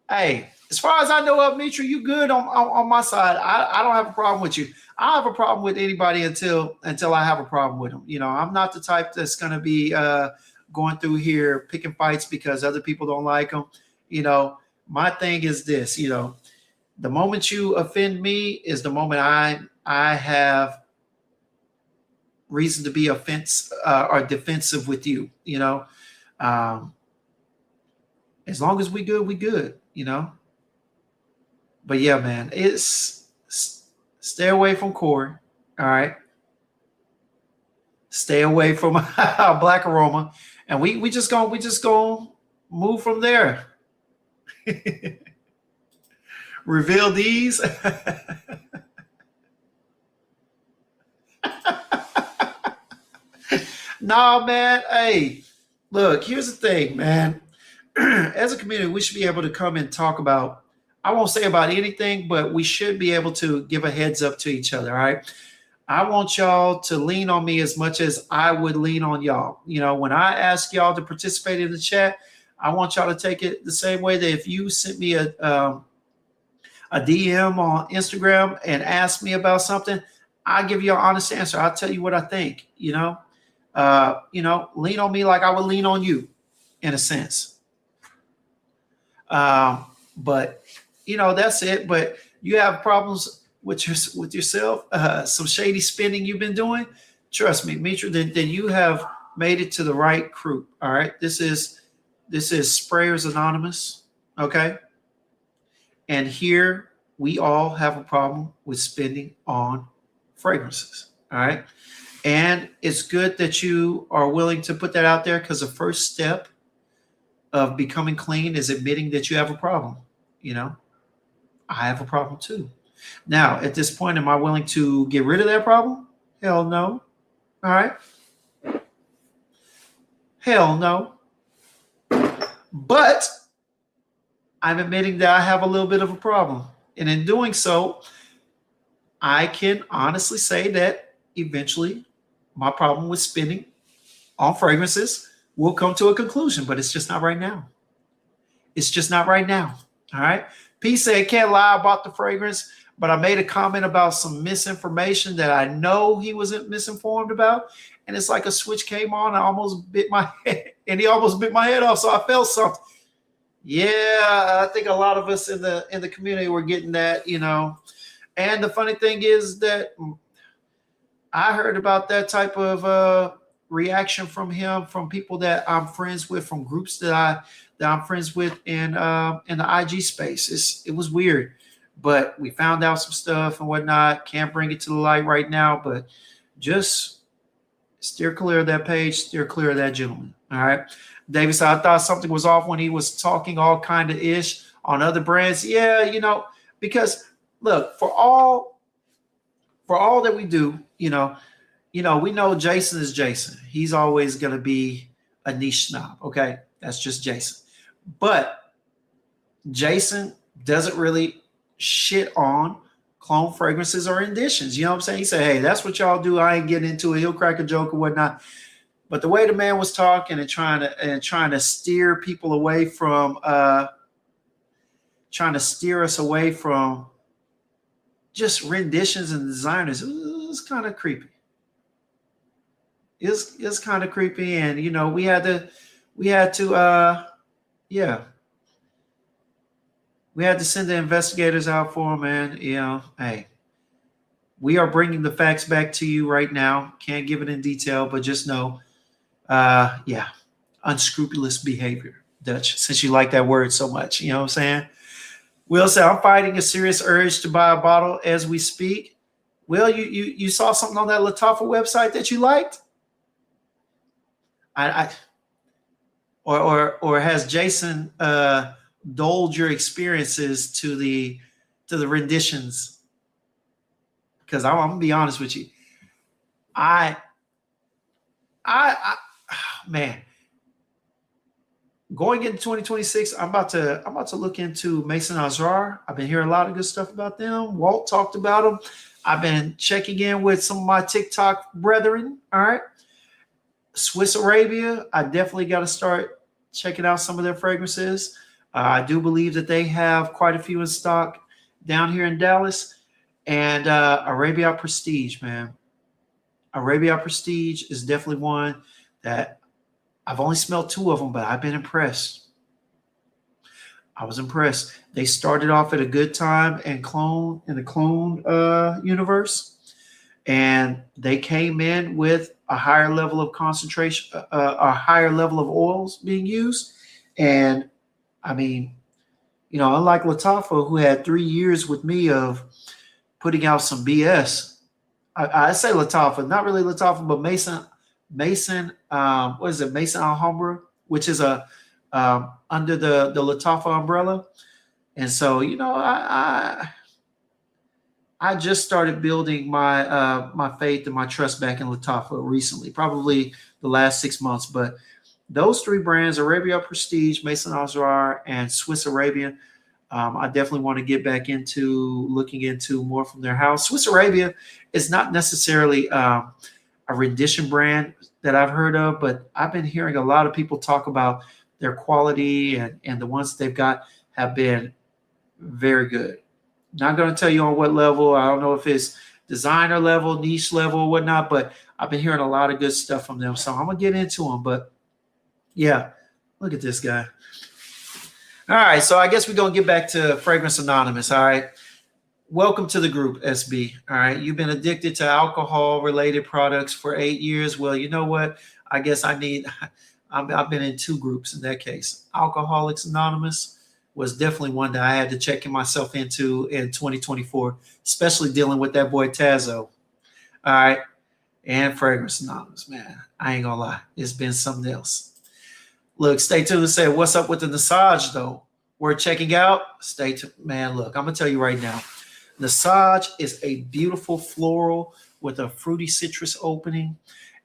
Hey, as far as I know of, Mitra, you good on my side. I don't have a problem with you. I have a problem with anybody until I have a problem with them. I'm not the type that's going to be going through here picking fights because other people don't like them. My thing is this, the moment you offend me is the moment I have reason to be or defensive with you, as long as we good, we good, But yeah, man, stay away from Corey. All right. Stay away from Black Aroma. And we just gonna move from there. Reveal these. Nah, man. Hey, look, here's the thing, man. As a community, we should be able to come and talk about, I won't say about anything, but we should be able to give a heads up to each other. All right. I want y'all to lean on me as much as I would lean on y'all. When I ask y'all to participate in the chat, I want y'all to take it the same way that if you sent me a DM on Instagram and ask me about something, I'll give you an honest answer. I'll tell you what I think, lean on me like I would lean on you in a sense. But that's it. But you have problems with yourself, some shady spending you've been doing. Trust me, Mitra, then you have made it to the right crew. All right. This is Sprayers Anonymous. Okay. And here we all have a problem with spending on fragrances. All right. And it's good that you are willing to put that out there, because the first step of becoming clean is admitting that you have a problem. I have a problem too. Now, at this point, am I willing to get rid of that problem? Hell no. All right. Hell no. But I'm admitting that I have a little bit of a problem. And in doing so, I can honestly say that eventually my problem with spending on fragrances will come to a conclusion, but it's just not right now. It's just not right now. All right. P said, can't lie about the fragrance, but I made a comment about some misinformation that I know he wasn't misinformed about. And it's like a switch came on. I almost bit my head, and he almost bit my head off. So I felt something. Yeah, I think a lot of us in the community were getting that, you know. And the funny thing is that I heard about that type of reaction from him, from people that I'm friends with, from groups that I'm friends with in the IG space. It was weird, but we found out some stuff and whatnot. Can't bring it to the light right now, but just steer clear of that page, steer clear of that gentleman. All right. David said, I thought something was off when he was talking all kind of ish on other brands. Yeah, you know, because look, for all that we do, you know, we know Jason is Jason. He's always going to be a niche snob. Okay. That's just Jason. But Jason doesn't really shit on clone fragrances or renditions. You know what I'm saying? He said, hey, that's what y'all do. I ain't getting into it. He'll crack a joke or whatnot. But the way the man was talking and trying to steer people away from trying to steer us away from just renditions and designers, it was kind of creepy. It's kind of creepy. And you know, we had to send the investigators out for him, and you know, hey, we are bringing the facts back to you right now. Can't give it in detail, but just know, unscrupulous behavior, Dutch, since you like that word so much. You know what I'm saying? Will said, I'm fighting a serious urge to buy a bottle as we speak. Will, you saw something on that Lattafa website that you liked? Or has Jason doled your experiences to the renditions? Because I'm gonna be honest with you, man, going into 2026, I'm about to look into Maison Azrar. I've been hearing a lot of good stuff about them. Walt talked about them. I've been checking in with some of my TikTok brethren. All right. Swiss Arabia, I definitely got to start checking out some of their fragrances. I do believe that they have quite a few in stock down here in Dallas. And Arabia Prestige, man. Arabia Prestige is definitely one that I've only smelled 2 of them, but I've been impressed. I was impressed. They started off at a good time in the clone universe, and they came in with a higher level of concentration, a higher level of oils being used. And I mean, you know, unlike Lattafa, who had 3 years with me of putting out some BS, I say Lattafa, not really Lattafa, but Maison, what is it? Maison Alhambra, which is under the Lattafa umbrella. And so, you know, I just started building my my faith and my trust back in Lattafa recently, probably the last 6 months. But those 3 brands, Arabia Prestige, Maison Azrar, and Swiss Arabia, I definitely want to get back into looking into more from their house. Swiss Arabia is not necessarily a rendition brand that I've heard of, but I've been hearing a lot of people talk about their quality, and the ones they've got have been very good. Not going to tell you on what level. I don't know if it's designer level, niche level, or whatnot, but I've been hearing a lot of good stuff from them. So I'm going to get into them. But yeah, look at this guy. All right. So I guess we're going to get back to Fragrance Anonymous. All right. Welcome to the group, SB. All right. You've been addicted to alcohol related products for 8 years. Well, you know what? I guess I've been in 2 groups in that case. Alcoholics Anonymous was definitely one that I had to check myself into in 2024, especially dealing with that boy Tazo. All right. And Fragrance Anonymous, man. I ain't gonna lie. It's been something else. Look, stay tuned and say, what's up with the Nasaj, though? We're checking out. Stay tuned. Man, look, I'm gonna tell you right now. Nasaj is a beautiful floral with a fruity citrus opening.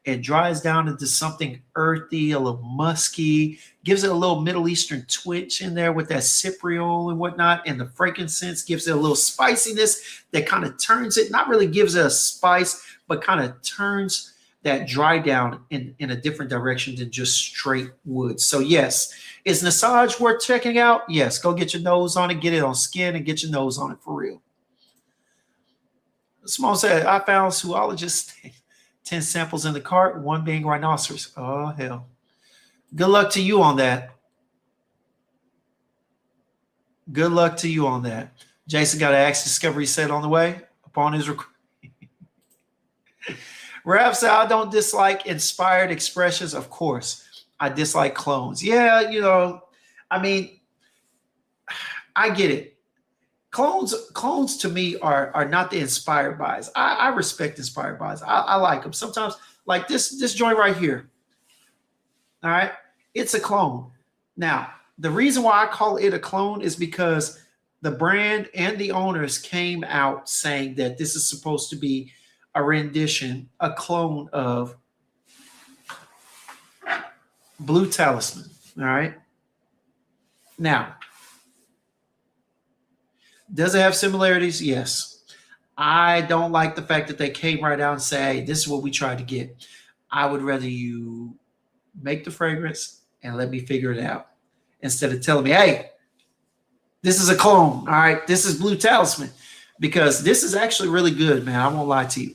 It dries down into something earthy, a little musky, gives it a little Middle Eastern twitch in there with that cypriol and whatnot. And the frankincense gives it a little spiciness that kind of turns it, not really gives it a spice, but kind of turns that dry down in a different direction than just straight wood. So yes, is Nasaj worth checking out? Yes, go get your nose on it, get it on skin, and get your nose on it for real. Simone said, I found zoologist 10 samples in the cart, one being rhinoceros. Oh, hell. Good luck to you on that. Good luck to you on that. Jason got an Axe Discovery set on the way upon his request. Rav said, I don't dislike inspired expressions. Of course, I dislike clones. Yeah, you know, I mean, I get it. Clones to me are not the inspired buys. I respect inspired buys. I like them. Sometimes, like this joint right here. All right, it's a clone. Now, the reason why I call it a clone is because the brand and the owners came out saying that this is supposed to be a rendition, a clone of Blue Talisman. All right. Now, does it have similarities? Yes. I don't like the fact that they came right out and say, hey, this is what we tried to get. I would rather you make the fragrance and let me figure it out instead of telling me, hey, this is a clone. All right. This is Blue Talisman, because this is actually really good, man. I won't lie to you.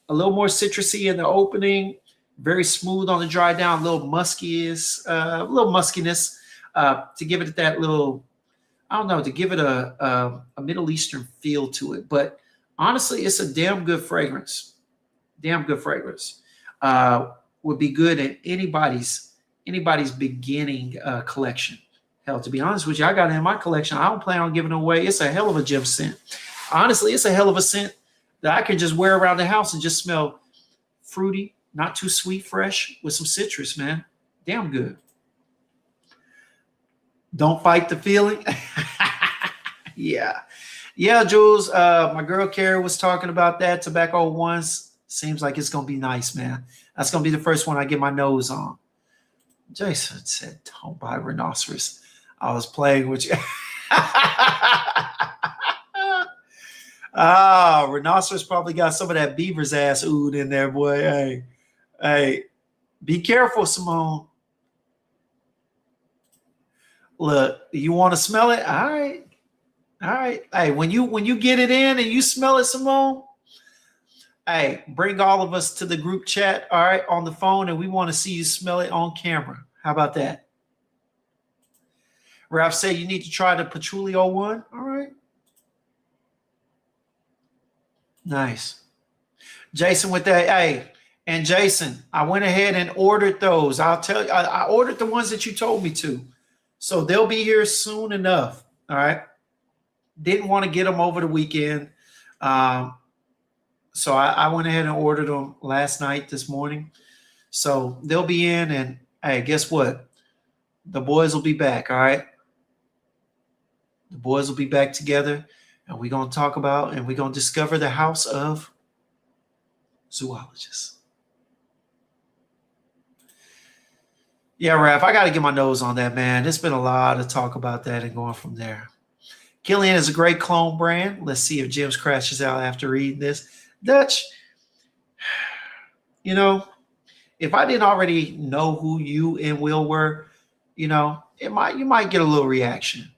A little more citrusy in the opening, very smooth on the dry down, a little muskiness to give it that little, I don't know, to give it a Middle Eastern feel to it. But honestly, it's a damn good fragrance. Damn good fragrance. Would be good at anybody's beginning collection. Hell, to be honest with you, I got it in my collection. I don't plan on giving it away. It's a hell of a gem scent. Honestly, it's a hell of a scent that I can just wear around the house and just smell fruity, not too sweet, fresh, with some citrus, man. Damn good. Don't fight the feeling. Yeah. Yeah, Jules, my girl Carrie was talking about that. Tobacco Ones. Seems like it's going to be nice, man. That's going to be the first one I get my nose on. Jason said, don't buy rhinoceros. I was playing with you. Rhinoceros probably got some of that beaver's ass ood in there, boy. Hey, be careful, Simone. Look, you want to smell it? All right. Hey, when you get it in and you smell it, Simone, hey, bring all of us to the group chat, all right, on the phone, and we want to see you smell it on camera. How about that? Ralph said you need to try the Patchouli 01. All right. Nice. Jason with that. Hey, and Jason, I went ahead and ordered those. I'll tell you, I ordered the ones that you told me to. So they'll be here soon enough. All right. Didn't want to get them over the weekend. So I went ahead and ordered them last night, this morning. So they'll be in, and hey, guess what? The boys will be back. All right. The boys will be back together. And we're going to talk about and we're going to discover the house of zoologists. Yeah, Raph, I got to get my nose on that, man. There's been a lot of talk about that and going from there. Killian is a great clone brand. Let's see if Jim's crashes out after reading this. Dutch, you know, if I didn't already know who you and Will were, you know, you might get a little reaction.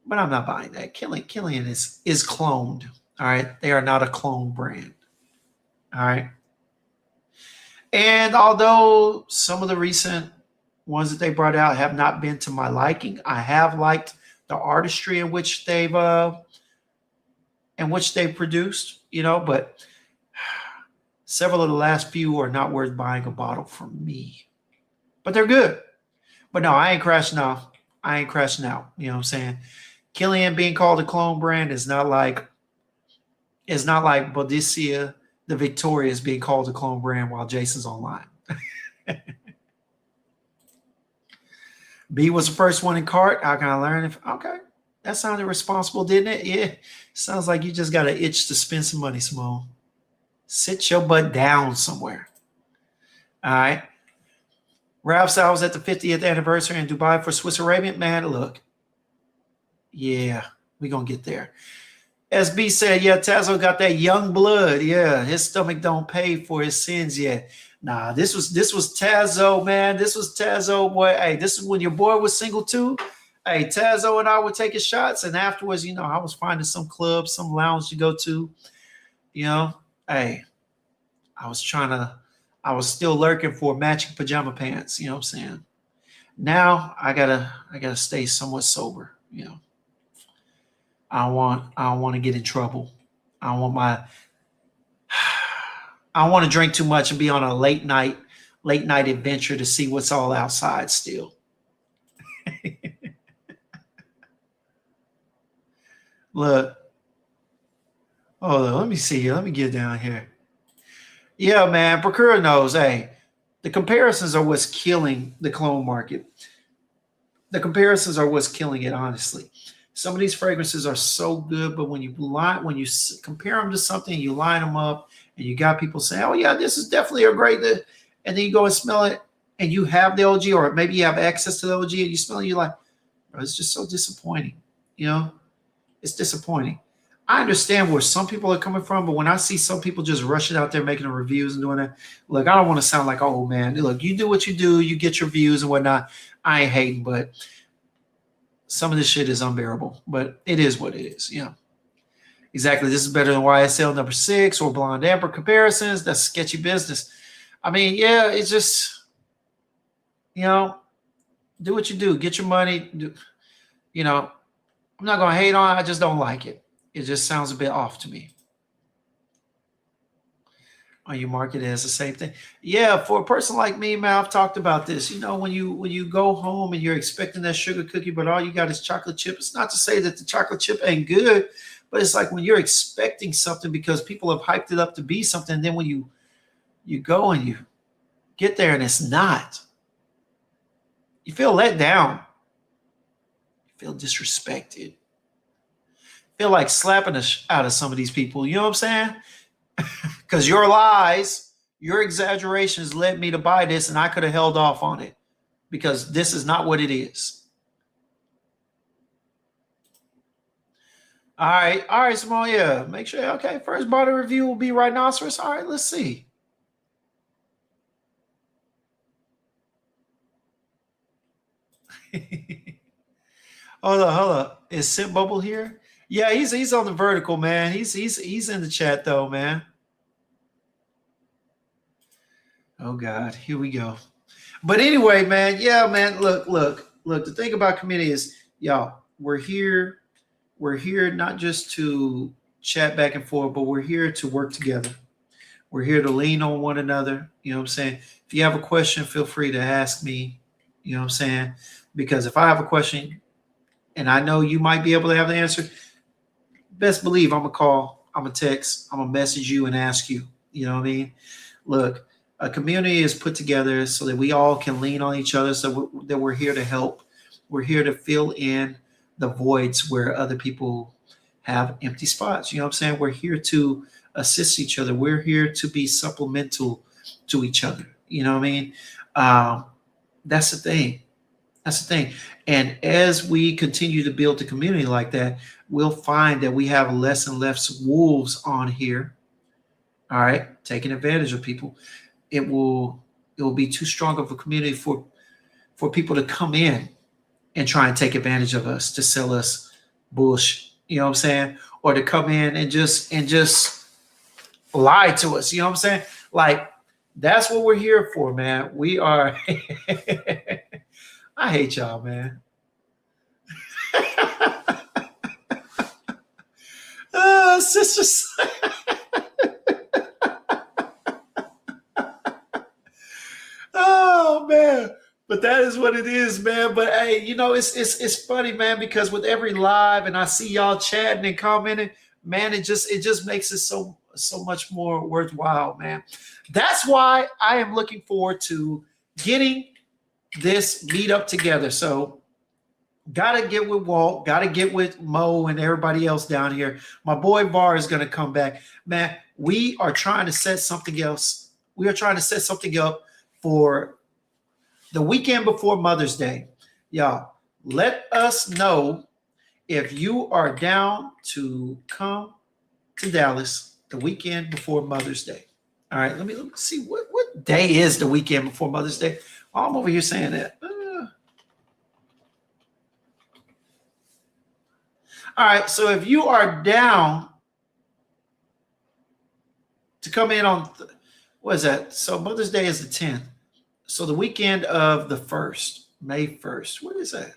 But I'm not buying that. Killian is cloned. All right. They are not a clone brand. All right. And although some of the recent ones that they brought out have not been to my liking, I have liked the artistry in which they've produced, you know, but several of the last few are not worth buying a bottle from me. But they're good. But no, I ain't crashing out. You know what I'm saying? Killian being called a clone brand is not like Boadicea the Victorious being called a clone brand while Jason's online. B was the first one in cart. How can I learn? Okay. That sounded responsible, didn't it? Yeah. Sounds like you just got an itch to spend some money, Simone. Sit your butt down somewhere. All right. Ralph said I was at the 50th anniversary in Dubai for Swiss Arabian. Man, look. Yeah, we're going to get there. SB said, yeah, Tazo got that young blood. Yeah, his stomach don't pay for his sins yet. Nah, this was Tazo, man. This was Tazo, boy. Hey, this is when your boy was single too. Hey, Tazo and I were taking shots, and afterwards, I was finding some club, some lounge to go to. Hey, I was still lurking for matching pajama pants. You know what I'm saying? Now I gotta stay somewhat sober. I don't want to get in trouble. I don't want to drink too much and be on a late night adventure to see what's all outside still. Look. Oh, let me see. Let me get down here. Yeah, man. Procura knows. Hey, the comparisons are what's killing the clone market. The comparisons are what's killing it, honestly. Some of these fragrances are so good, but when you compare them to something, you line them up, and you got people saying, "Oh yeah, this is definitely a great," and then you go and smell it, and you have the OG, or maybe you have access to the OG, and you smell it, you're like, "Bro, it's just so disappointing." It's disappointing. I understand where some people are coming from, but when I see some people just rushing out there making the reviews and doing that, look, I don't want to sound like, oh man, look, you do what you do, you get your views and whatnot. I ain't hating, but some of this shit is unbearable, but it is what it is. Exactly. This is better than YSL number 6 or Blonde Amber comparisons. That's sketchy business. I mean, yeah, it's just, do what you do, get your money. I'm not going to hate on it. I just don't like it. It just sounds a bit off to me. Or you market it as the same thing. Yeah, for a person like me, man, I've talked about this. When you go home and you're expecting that sugar cookie, but all you got is chocolate chip. It's not to say that the chocolate chip ain't good, but it's like when you're expecting something because people have hyped it up to be something, and then when you go and you get there and it's not, you feel let down. You feel disrespected. Feel like slapping the out of some of these people. You know what I'm saying? Because your lies, your exaggerations led me to buy this, and I could have held off on it because this is not what it is. All right, Simone. Yeah, make sure. Okay, first bottle review will be Rhinoceros. All right, let's see. Hold up. Is Scent Bubble here? Yeah, he's on the vertical, man. He's in the chat though, man. Oh God, here we go. But anyway, man, yeah, man. Look. The thing about community is, y'all, we're here not just to chat back and forth, but we're here to work together. We're here to lean on one another. You know what I'm saying? If you have a question, feel free to ask me. You know what I'm saying? Because if I have a question and I know you might be able to have the answer, best believe I'm going to call, I'm going to text, I'm going to message you and ask you. You know what I mean? Look, a community is put together so that we all can lean on each other, so that we're here to help. We're here to fill in the voids where other people have empty spots. You know what I'm saying? We're here to assist each other. We're here to be supplemental to each other. You know what I mean? That's the thing. And as we continue to build the community like that, we'll find that we have less and less wolves on here. All right, taking advantage of people. It will be too strong of a community for people to come in and try and take advantage of us, to sell us bullshit. You know what I'm saying? Or to come in and just lie to us. You know what I'm saying? Like, that's what we're here for, man. We are. I hate y'all, man. Sisters. Oh man. But that is what it is, man. But hey, it's funny, man, because with every live and I see y'all chatting and commenting, man, it just makes it so much more worthwhile, man. That's why I am looking forward to getting this meetup together. So gotta get with Walt, gotta get with Mo and everybody else down here. My boy Var is gonna come back. Man, we are trying to set something else. We are trying to set something up for the weekend before Mother's Day. Y'all, let us know if you are down to come to Dallas the weekend before Mother's Day. All right, let me see what day is the weekend before Mother's Day. I'm over here saying that. All right, so if you are down to come in on, what is that? So Mother's Day is the 10th. So the weekend of the 1st, May 1st. What is that?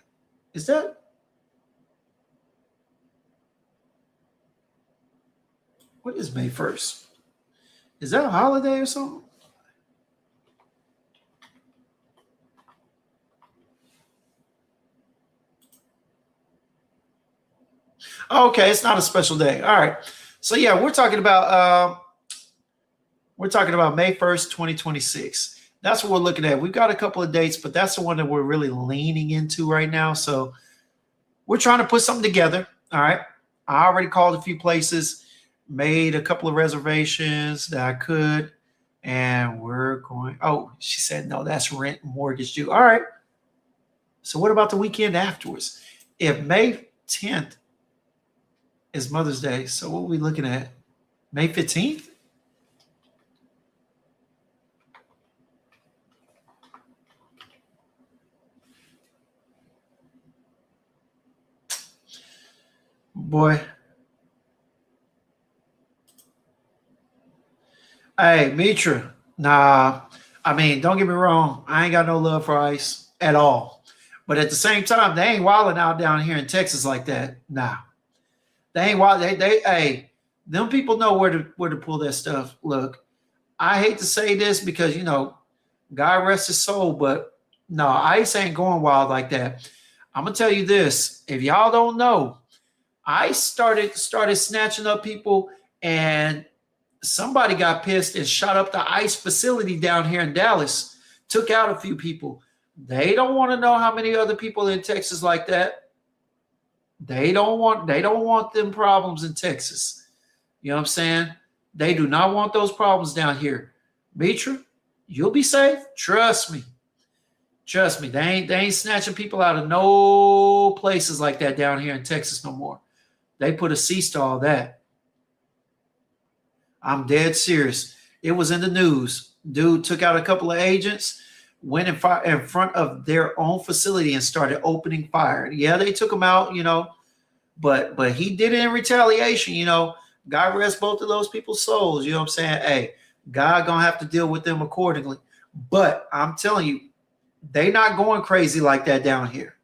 Is that? What is May 1st? Is that a holiday or something? Okay, it's not a special day. All right. So yeah, we're talking about May 1st, 2026. That's what we're looking at. We've got a couple of dates, but that's the one that we're really leaning into right now. So we're trying to put something together. All right. I already called a few places, made a couple of reservations that I could, and we're going. Oh, she said, no, that's rent and mortgage due. All right. So what about the weekend afterwards? If May 10th is Mother's Day, so what are we looking at? May 15th? Boy. Hey, Mitra. Nah, I mean, don't get me wrong. I ain't got no love for ICE at all. But at the same time, they ain't wilding out down here in Texas like that. Nah. They ain't wild. Hey, them people know where to pull that stuff. Look, I hate to say this because, God rest his soul, but no, ICE ain't going wild like that. I'm gonna tell you this. If y'all don't know, I started snatching up people, and somebody got pissed and shot up the ICE facility down here in Dallas, took out a few people. They don't want to know how many other people in Texas like that. They don't want them problems in Texas. You know what I'm saying? They do not want those problems down here. Mitra, you'll be safe. Trust me. Trust me. They ain't snatching people out of no places like that down here in Texas no more. They put a cease to all that. I'm dead serious. It was in the news. Dude took out a couple of agents, went in front of their own facility and started opening fire. Yeah, they took him out, but he did it in retaliation. God rest both of those people's souls. You know what I'm saying? Hey, God gonna have to deal with them accordingly. But I'm telling you, they not going crazy like that down here.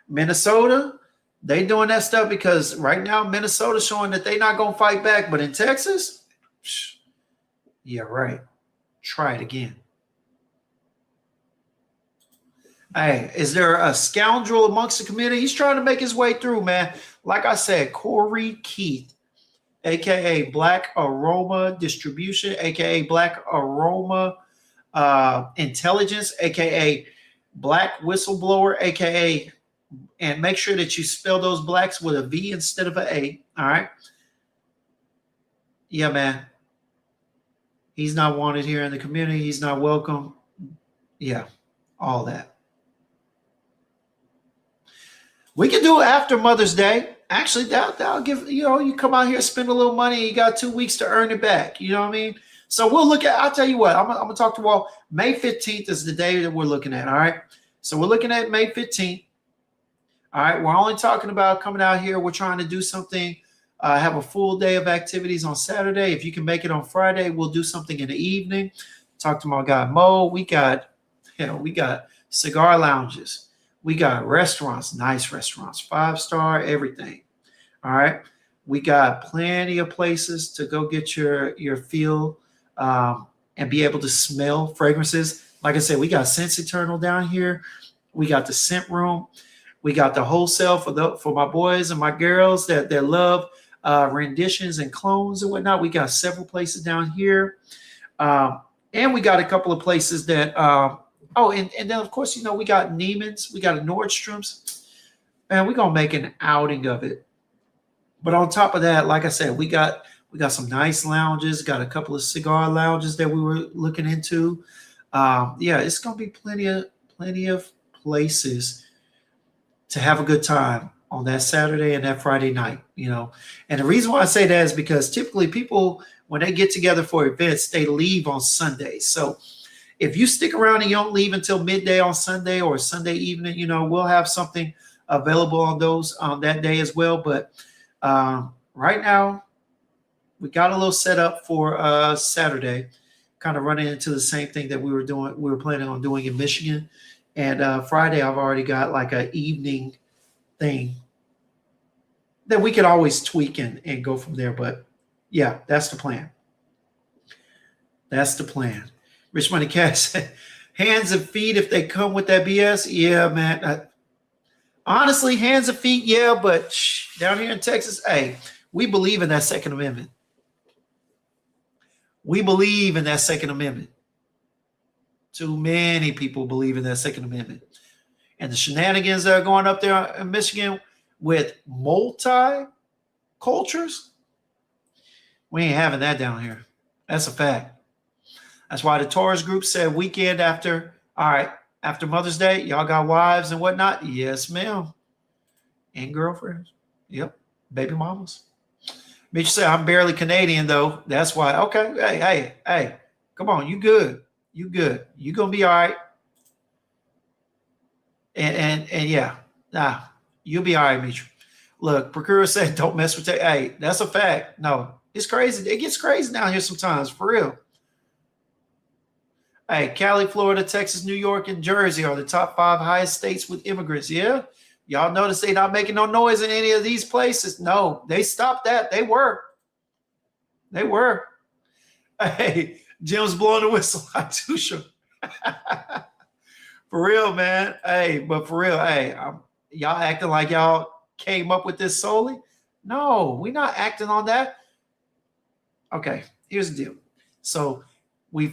Minnesota, they doing that stuff because right now Minnesota's showing that they not gonna fight back. But in Texas, yeah, right. Try it again. Hey, is there a scoundrel amongst the community? He's trying to make his way through, man. Like I said, Corey Keith, aka Black Aroma Distribution, aka Black Aroma Intelligence, aka Black Whistleblower, aka, and make sure that you spell those blacks with a V instead of an A. All right. Yeah, man. He's not wanted here in the community. He's not welcome. Yeah, all that. We can do it after Mother's Day. Actually, that'll give, you come out here, spend a little money, you got 2 weeks to earn it back. You know what I mean? So we'll look at, I'll tell you what, I'm going to talk to Walt. May 15th is the day that we're looking at, all right? So we're looking at May 15th. All right, we're only talking about coming out here. We're trying to do something, have a full day of activities on Saturday. If you can make it on Friday, we'll do something in the evening. Talk to my guy, Mo. We got cigar lounges. We got restaurants, nice restaurants, 5-star, everything. All right. We got plenty of places to go get your feel and be able to smell fragrances. Like I said, we got Sense Eternal down here. We got the scent room. We got the wholesale for my boys and my girls that love renditions and clones and whatnot. We got several places down here. And we got a couple of places that and then, of course, we got Neiman's. We got a Nordstrom's. Man, we're going to make an outing of it. But on top of that, like I said, we got We got some nice lounges. Got a couple of cigar lounges that we were looking into. Yeah, it's gonna be plenty of places to have a good time on that Saturday and that Friday night. And the reason why I say that is because typically people, when they get together for events, they leave on Sundays. So if you stick around and you don't leave until midday on Sunday or Sunday evening, we'll have something available on those on that day as well. But right now, we got a little set up for Saturday, kind of running into the same thing that we were planning on doing in Michigan. And Friday, I've already got like an evening thing that we could always tweak and go from there. But yeah, that's the plan. That's the plan. Rich Money Cash said, hands and feet if they come with that BS. Yeah, man. Honestly, hands and feet, yeah, but down here in Texas, hey, we believe in that Second Amendment. We believe in that Second Amendment. Too many people believe in that Second Amendment. And the shenanigans that are going up there in Michigan with multi cultures, we ain't having that down here. That's a fact. That's why the Taurus group said weekend after, all right, after Mother's Day, y'all got wives and whatnot? Yes, ma'am. And girlfriends. Yep. Baby mamas. Mitch said, I'm barely Canadian, though. That's why. Okay. Hey. Come on. You good. You good. You going to be all right. And yeah. Nah. You'll be all right, Mitch. Look, Procura said, don't mess with that. Hey, that's a fact. No. It's crazy. It gets crazy down here sometimes. For real. Hey, Cali, Florida, Texas, New York, and Jersey are the top 5 highest states with immigrants. Yeah. Y'all notice they not making no noise in any of these places? No, they stopped that. They were. Hey, Jim's blowing the whistle. I too sure. For real, man. Hey, but for real, hey, y'all acting like y'all came up with this solely? No, we're not acting on that. Okay, here's the deal. So we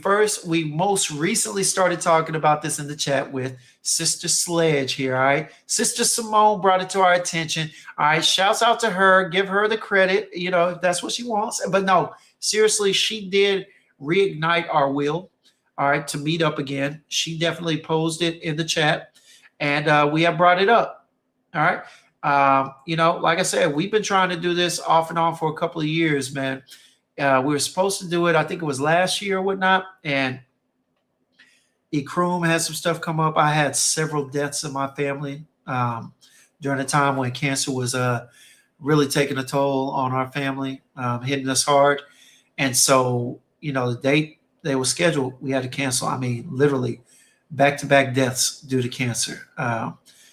most recently started talking about this in the chat with Sister Sledge here, all right? Sister Simone brought it to our attention. All right, shouts out to her. Give her the credit, if that's what she wants. But no, seriously, she did reignite our will, all right, to meet up again. She definitely posed it in the chat, and we have brought it up, all right? Like I said, we've been trying to do this off and on for a couple of years, man. We were supposed to do it, I think it was last year or whatnot, and Ikrum had some stuff come up. I had several deaths in my family during the time when cancer was really taking a toll on our family, hitting us hard. And so, the date they were scheduled, we had to cancel. I mean, literally back-to-back deaths due to cancer.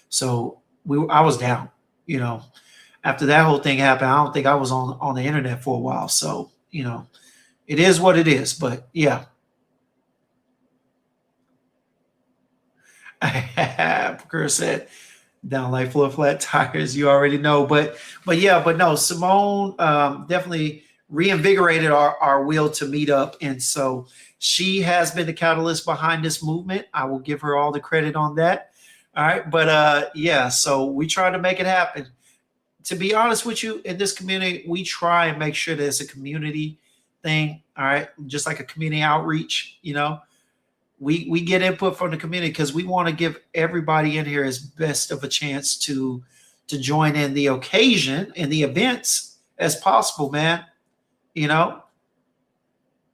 So I was down, After that whole thing happened, I don't think I was on the internet for a while. So, it is what it is. But yeah. Procure said, down like floor flat tires, you already know. But no, Simone definitely reinvigorated our will to meet up. And so she has been the catalyst behind this movement. I will give her all the credit on that. All right. But so we try to make it happen. To be honest with you, in this community, we try and make sure that it's a community thing. All right. Just like a community outreach, we get input from the community because we want to give everybody in here as best of a chance to join in the occasion and the events as possible, man.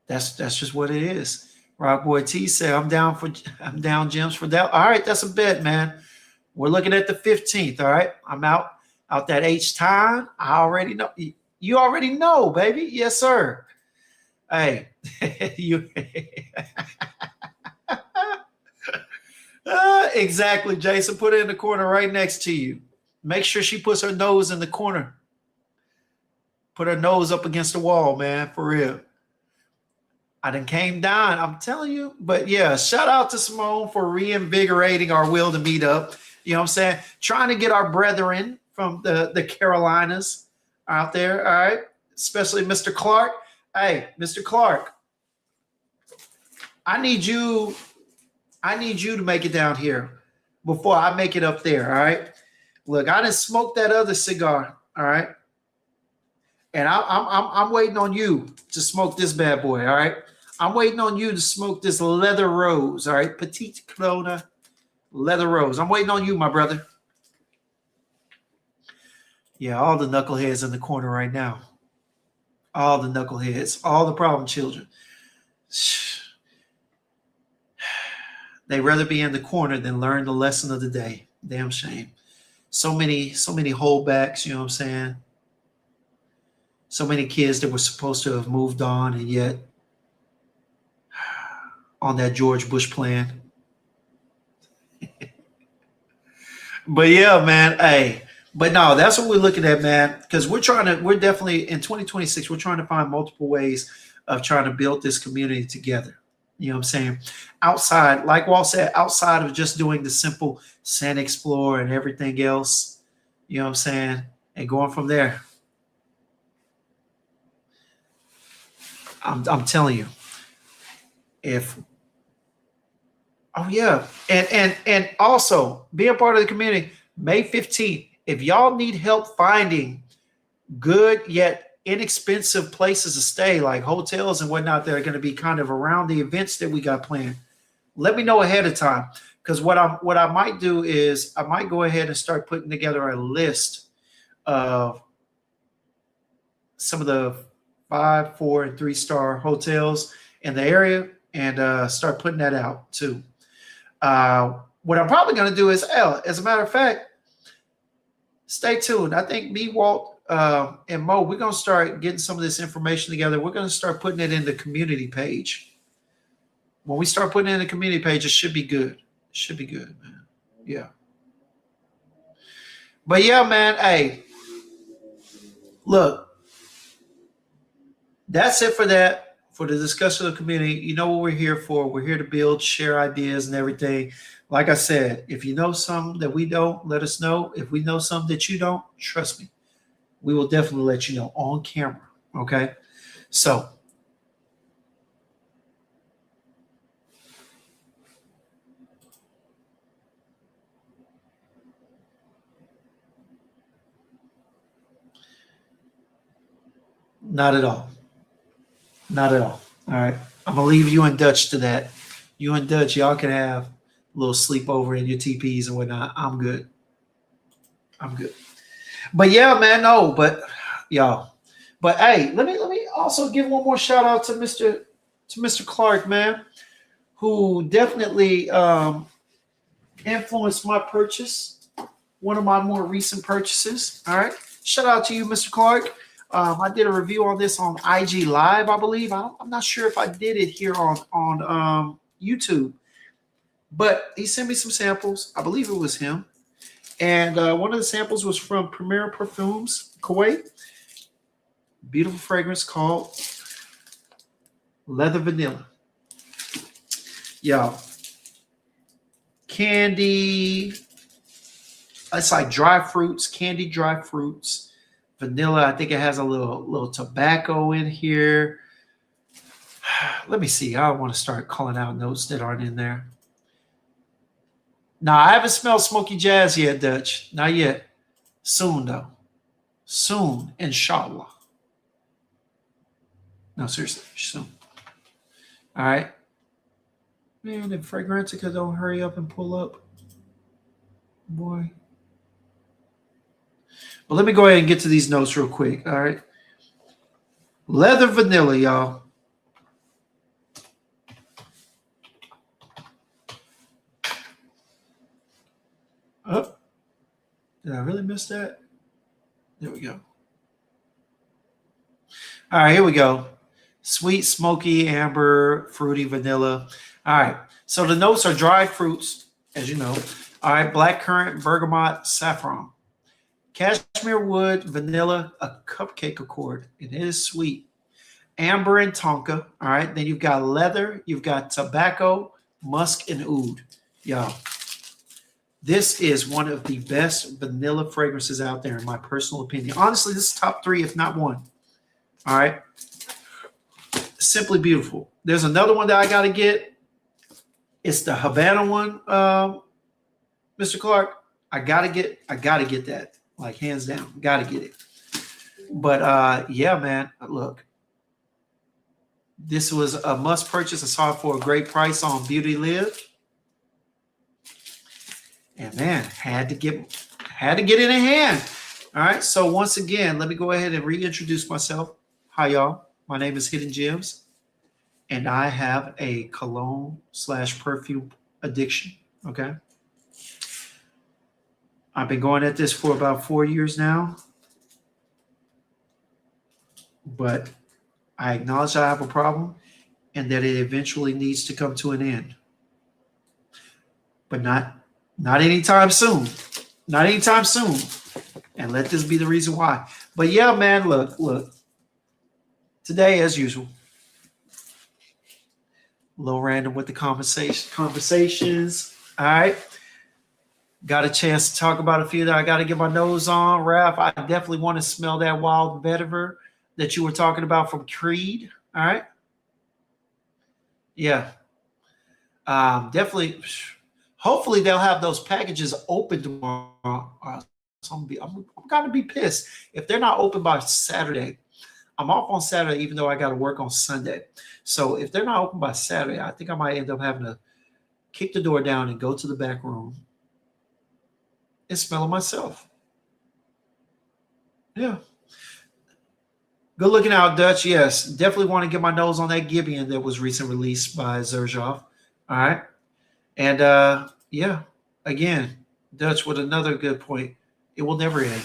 That's just what it is. Rockboy T said, I'm down gems for that. All right, that's a bet, man. We're looking at the 15th. All right. I'm out that H time. I already know. You already know, baby. Yes, sir. Hey, you exactly, Jason. Put it in the corner right next to you. Make sure she puts her nose in the corner. Put her nose up against the wall, man, for real. I done came down, I'm telling you. But yeah, shout out to Simone for reinvigorating our will to meet up. You know what I'm saying? Trying to get our brethren from the Carolinas out there, all right? Especially Mr. Clark. Hey, Mr. Clark, I need you to make it down here before I make it up there, all right? Look, I didn't smoke that other cigar, all right? And I'm waiting on you to smoke this bad boy. All right. I'm waiting on you to smoke this leather rose. All right. Petite Corona leather rose. I'm waiting on you, my brother. Yeah, all the knuckleheads in the corner right now. All the knuckleheads, all the problem children. They'd rather be in the corner than learn the lesson of the day. Damn shame. So many holdbacks, you know what I'm saying? So many kids that were supposed to have moved on and yet on that George Bush plan. But yeah, man, hey. But no, that's what we're looking at, man. Because we're definitely in 2026, we're trying to find multiple ways of trying to build this community together. You know what I'm saying? Outside, like Walt said, outside of just doing the simple Sand Explorer and everything else, you know what I'm saying? And going from there. I'm telling you, oh yeah, and also be a part of the community. May 15th, if y'all need help finding good yet inexpensive places to stay, like hotels and whatnot, that are going to be kind of around the events that we got planned, let me know ahead of time. Because what I might do is I might go ahead and start putting together a list of some of the 5, 4, and 3-star hotels in the area and start putting that out too. What I'm probably going to do is, as a matter of fact, stay tuned. I think me, Walt, and Mo, we're going to start getting some of this information together. We're going to start putting it in the community page. When we start putting it in the community page, it should be good. It should be good, man. Yeah. But yeah, man, hey, look, that's it for that, for the discussion of the community. You know what we're here for. We're here to build, share ideas and everything. Like I said, if you know something that we don't, let us know. If we know something that you don't, trust me, we will definitely let you know on camera. Okay? So, not at all. Not at all. All right. I'm going to leave you and Dutch to that. You and Dutch, y'all can have a little sleepover in your TPs and whatnot. I'm good. I'm good. But yeah, man, no, but y'all. But hey, let me also give one more shout out to Mr. Clark, man, who definitely influenced my purchase, one of my more recent purchases. All right. Shout out to you, Mr. Clark. I did a review on this on IG Live, I believe. I'm not sure if I did it here on YouTube, but he sent me some samples. I believe it was him. And one of the samples was from Premier Perfumes, Kuwait. Beautiful fragrance called Leather Vanilla. Yeah. Candy. It's like dry fruits, candy dry fruits. Vanilla. I think it has a little tobacco in here. Let me see. I want to start calling out notes that aren't in there. Now, I haven't smelled Smoky Jazz yet, Dutch. Not yet. Soon, though. Soon, inshallah. No, seriously, soon. All right. Man, if Fragrantica don't hurry up and pull up, boy. But let me go ahead and get to these notes real quick. All right. Leather Vanilla, y'all. Oh, did I really miss that? There we go. All right, here we go. Sweet, smoky, amber, fruity, vanilla. All right. So the notes are dried fruits, as you know. All right. Blackcurrant, bergamot, saffron. Cashmere wood, vanilla, a cupcake accord. It is sweet. Amber and tonka. All right. Then you've got leather. You've got tobacco, musk, and oud. Y'all, this is one of the best vanilla fragrances out there, in my personal opinion. Honestly, this is top 3, if not 1. All right. Simply beautiful. There's another one that I got to get. It's the Havana one, Mr. Clark. I gotta get that. Like, hands down. Gotta get it. But yeah, man, look, this was a must purchase. I saw it for a great price on Beauty Live, and man, had to get it in hand. All right. So once again, let me go ahead and reintroduce myself. Hi, y'all. My name is Hidden Gems, and I have a cologne slash perfume addiction. Okay. I've been going at this for about 4 years now, but I acknowledge I have a problem and that it eventually needs to come to an end, but not anytime soon. Not anytime soon. And let this be the reason why. But yeah, man, look. Today, as usual, a little random with the conversations. All right. Got a chance to talk about a few that I got to get my nose on. Raph, I definitely want to smell that wild vetiver that you were talking about from Creed. All right. Yeah. Definitely. Hopefully they'll have those packages open tomorrow. I'm gonna be pissed if they're not open by Saturday. I'm off on Saturday, even though I got to work on Sunday. So if they're not open by Saturday, I think I might end up having to kick the door down and go to the back room and smell it myself. Yeah. Good looking out, Dutch. Yes, definitely want to get my nose on that Gibeon that was recently released by Xerjoff. All right. And yeah, again, Dutch with another good point. It will never end.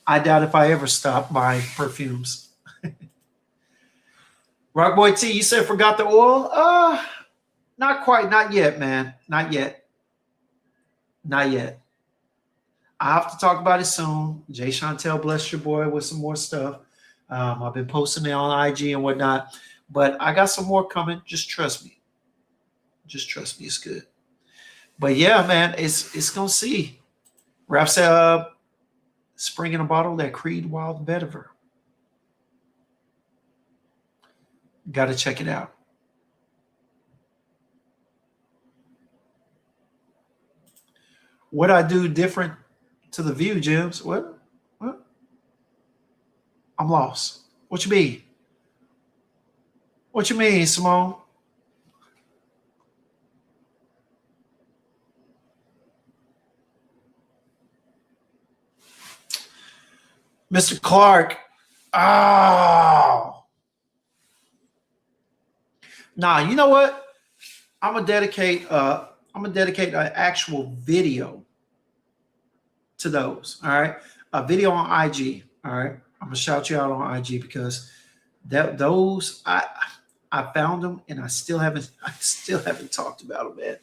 I doubt if I ever stop buying perfumes. Rockboy T, you said forgot the oil? Not quite, not yet, man. Not yet. Not yet. I have to talk about it soon. Jay Chantel, bless your boy, with some more stuff. I've been posting it on IG and whatnot, but I got some more coming. Just trust me. Just trust me, it's good. But yeah, man, it's gonna see. Rap said, spring in a bottle, that Creed Wild Vetiver. Got to check it out. What I do different to the view, Jibs? What? I'm lost. What you mean? What you mean, Simone? Mr. Clark. Oh. Nah, you know what? I'm gonna dedicate an actual video to those. All right. A video on IG. All right. I'm gonna shout you out on IG because those I found them and I still haven't talked about them, man.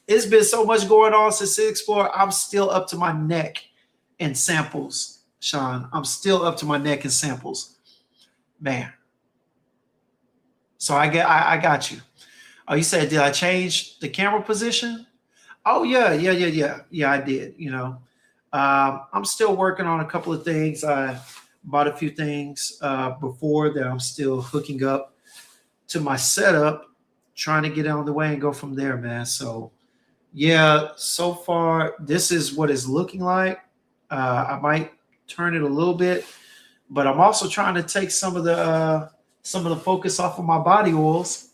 It's been so much going on since Explore. I'm still up to my neck in samples, Sean. I'm still up to my neck in samples, man. So I got you. Oh, you said did I change the camera position? Oh yeah. I did. You know, I'm still working on a couple of things. I bought a few things before that I'm still hooking up to my setup, trying to get on the way and go from there, man. So yeah, so far this is what it's looking like. I might turn it a little bit, but I'm also trying to take some of the focus off of my body oils.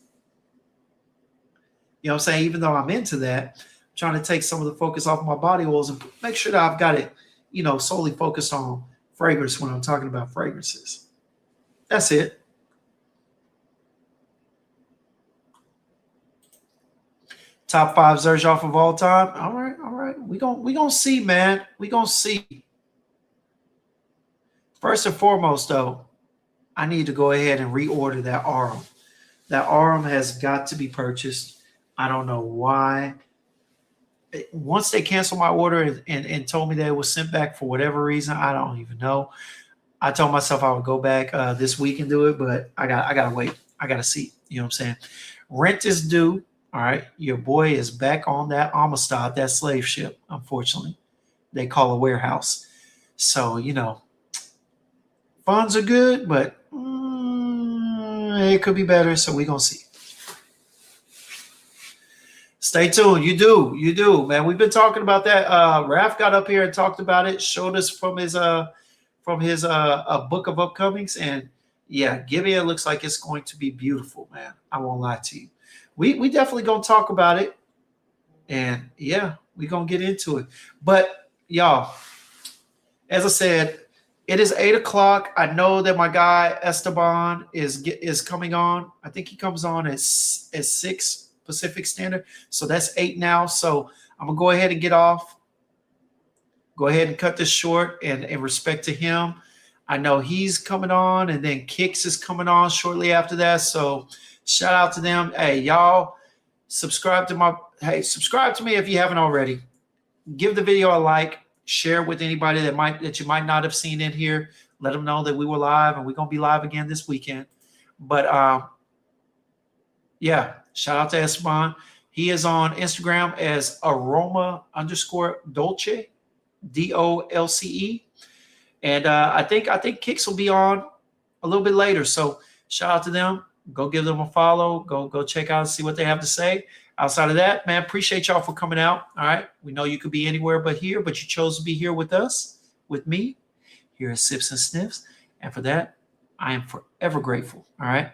You know what I'm saying? Even though I'm into that, I'm trying to take some of the focus off of my body oils and make sure that I've got it, you know, solely focused on fragrance when I'm talking about fragrances. That's it. Top 5 Xerjoff of all time. All right. We gonna see, man. We gonna see. First and foremost, though, I need to go ahead and reorder that Aurum. That Aurum has got to be purchased. I don't know why. Once they canceled my order and told me that it was sent back for whatever reason, I don't even know. I told myself I would go back this week and do it, but I gotta wait. I gotta see. You know what I'm saying? Rent is due. All right. Your boy is back on that Amistad, that slave ship, unfortunately. They call a warehouse. So, you know, funds are good, but it could be better. So we're gonna see. Stay tuned. You do, man. We've been talking about that. Raph got up here and talked about it, showed us from from his a book of upcomings, and yeah, Gibeah looks like it's going to be beautiful, man. I won't lie to you. We definitely gonna talk about it, and yeah, we gonna get into it. But y'all, as I said, it is 8 o'clock. I know that my guy Esteban is coming on. I think he comes on at 6 Pacific Standard, so that's 8 now. So I'm gonna go ahead and get off. Go ahead and cut this short, and in respect to him, I know he's coming on, and then Kicks is coming on shortly after that. So shout out to them. Hey, y'all, subscribe to me if you haven't already. Give the video a like, share with anybody that you might not have seen in here. Let them know that we were live, and we're gonna be live again this weekend. But yeah, shout out to Esteban. He is on Instagram as aroma_dolce, DOLCE. And I think Kicks will be on a little bit later. So shout out to them. Go give them a follow. Go check out and see what they have to say. Outside of that, man, appreciate y'all for coming out. All right. We know you could be anywhere but here, but you chose to be here with us, with me, here at Sips and Sniffs. And for that, I am forever grateful. All right.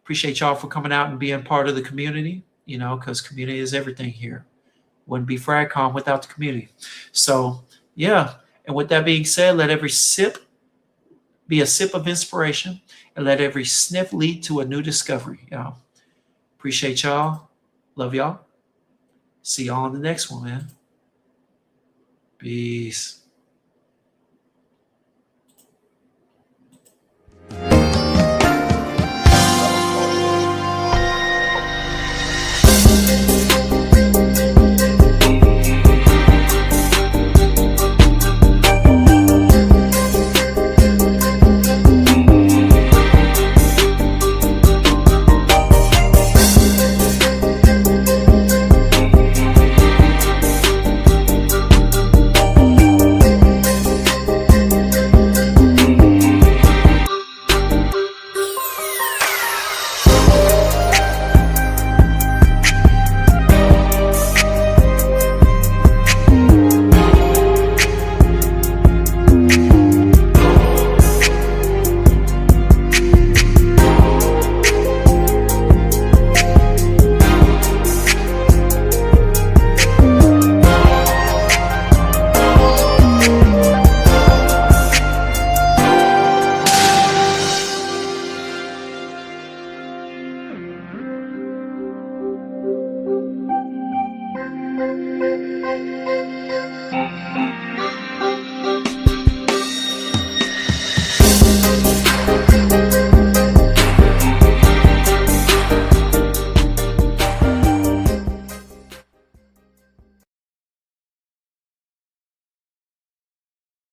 Appreciate y'all for coming out and being part of the community, because community is everything here. Wouldn't be FragCon without the community. So, yeah. And with that being said, let every sip be a sip of inspiration, and let every sniff lead to a new discovery. Y'all. Appreciate y'all. Love y'all. See y'all on the next one, man. Peace.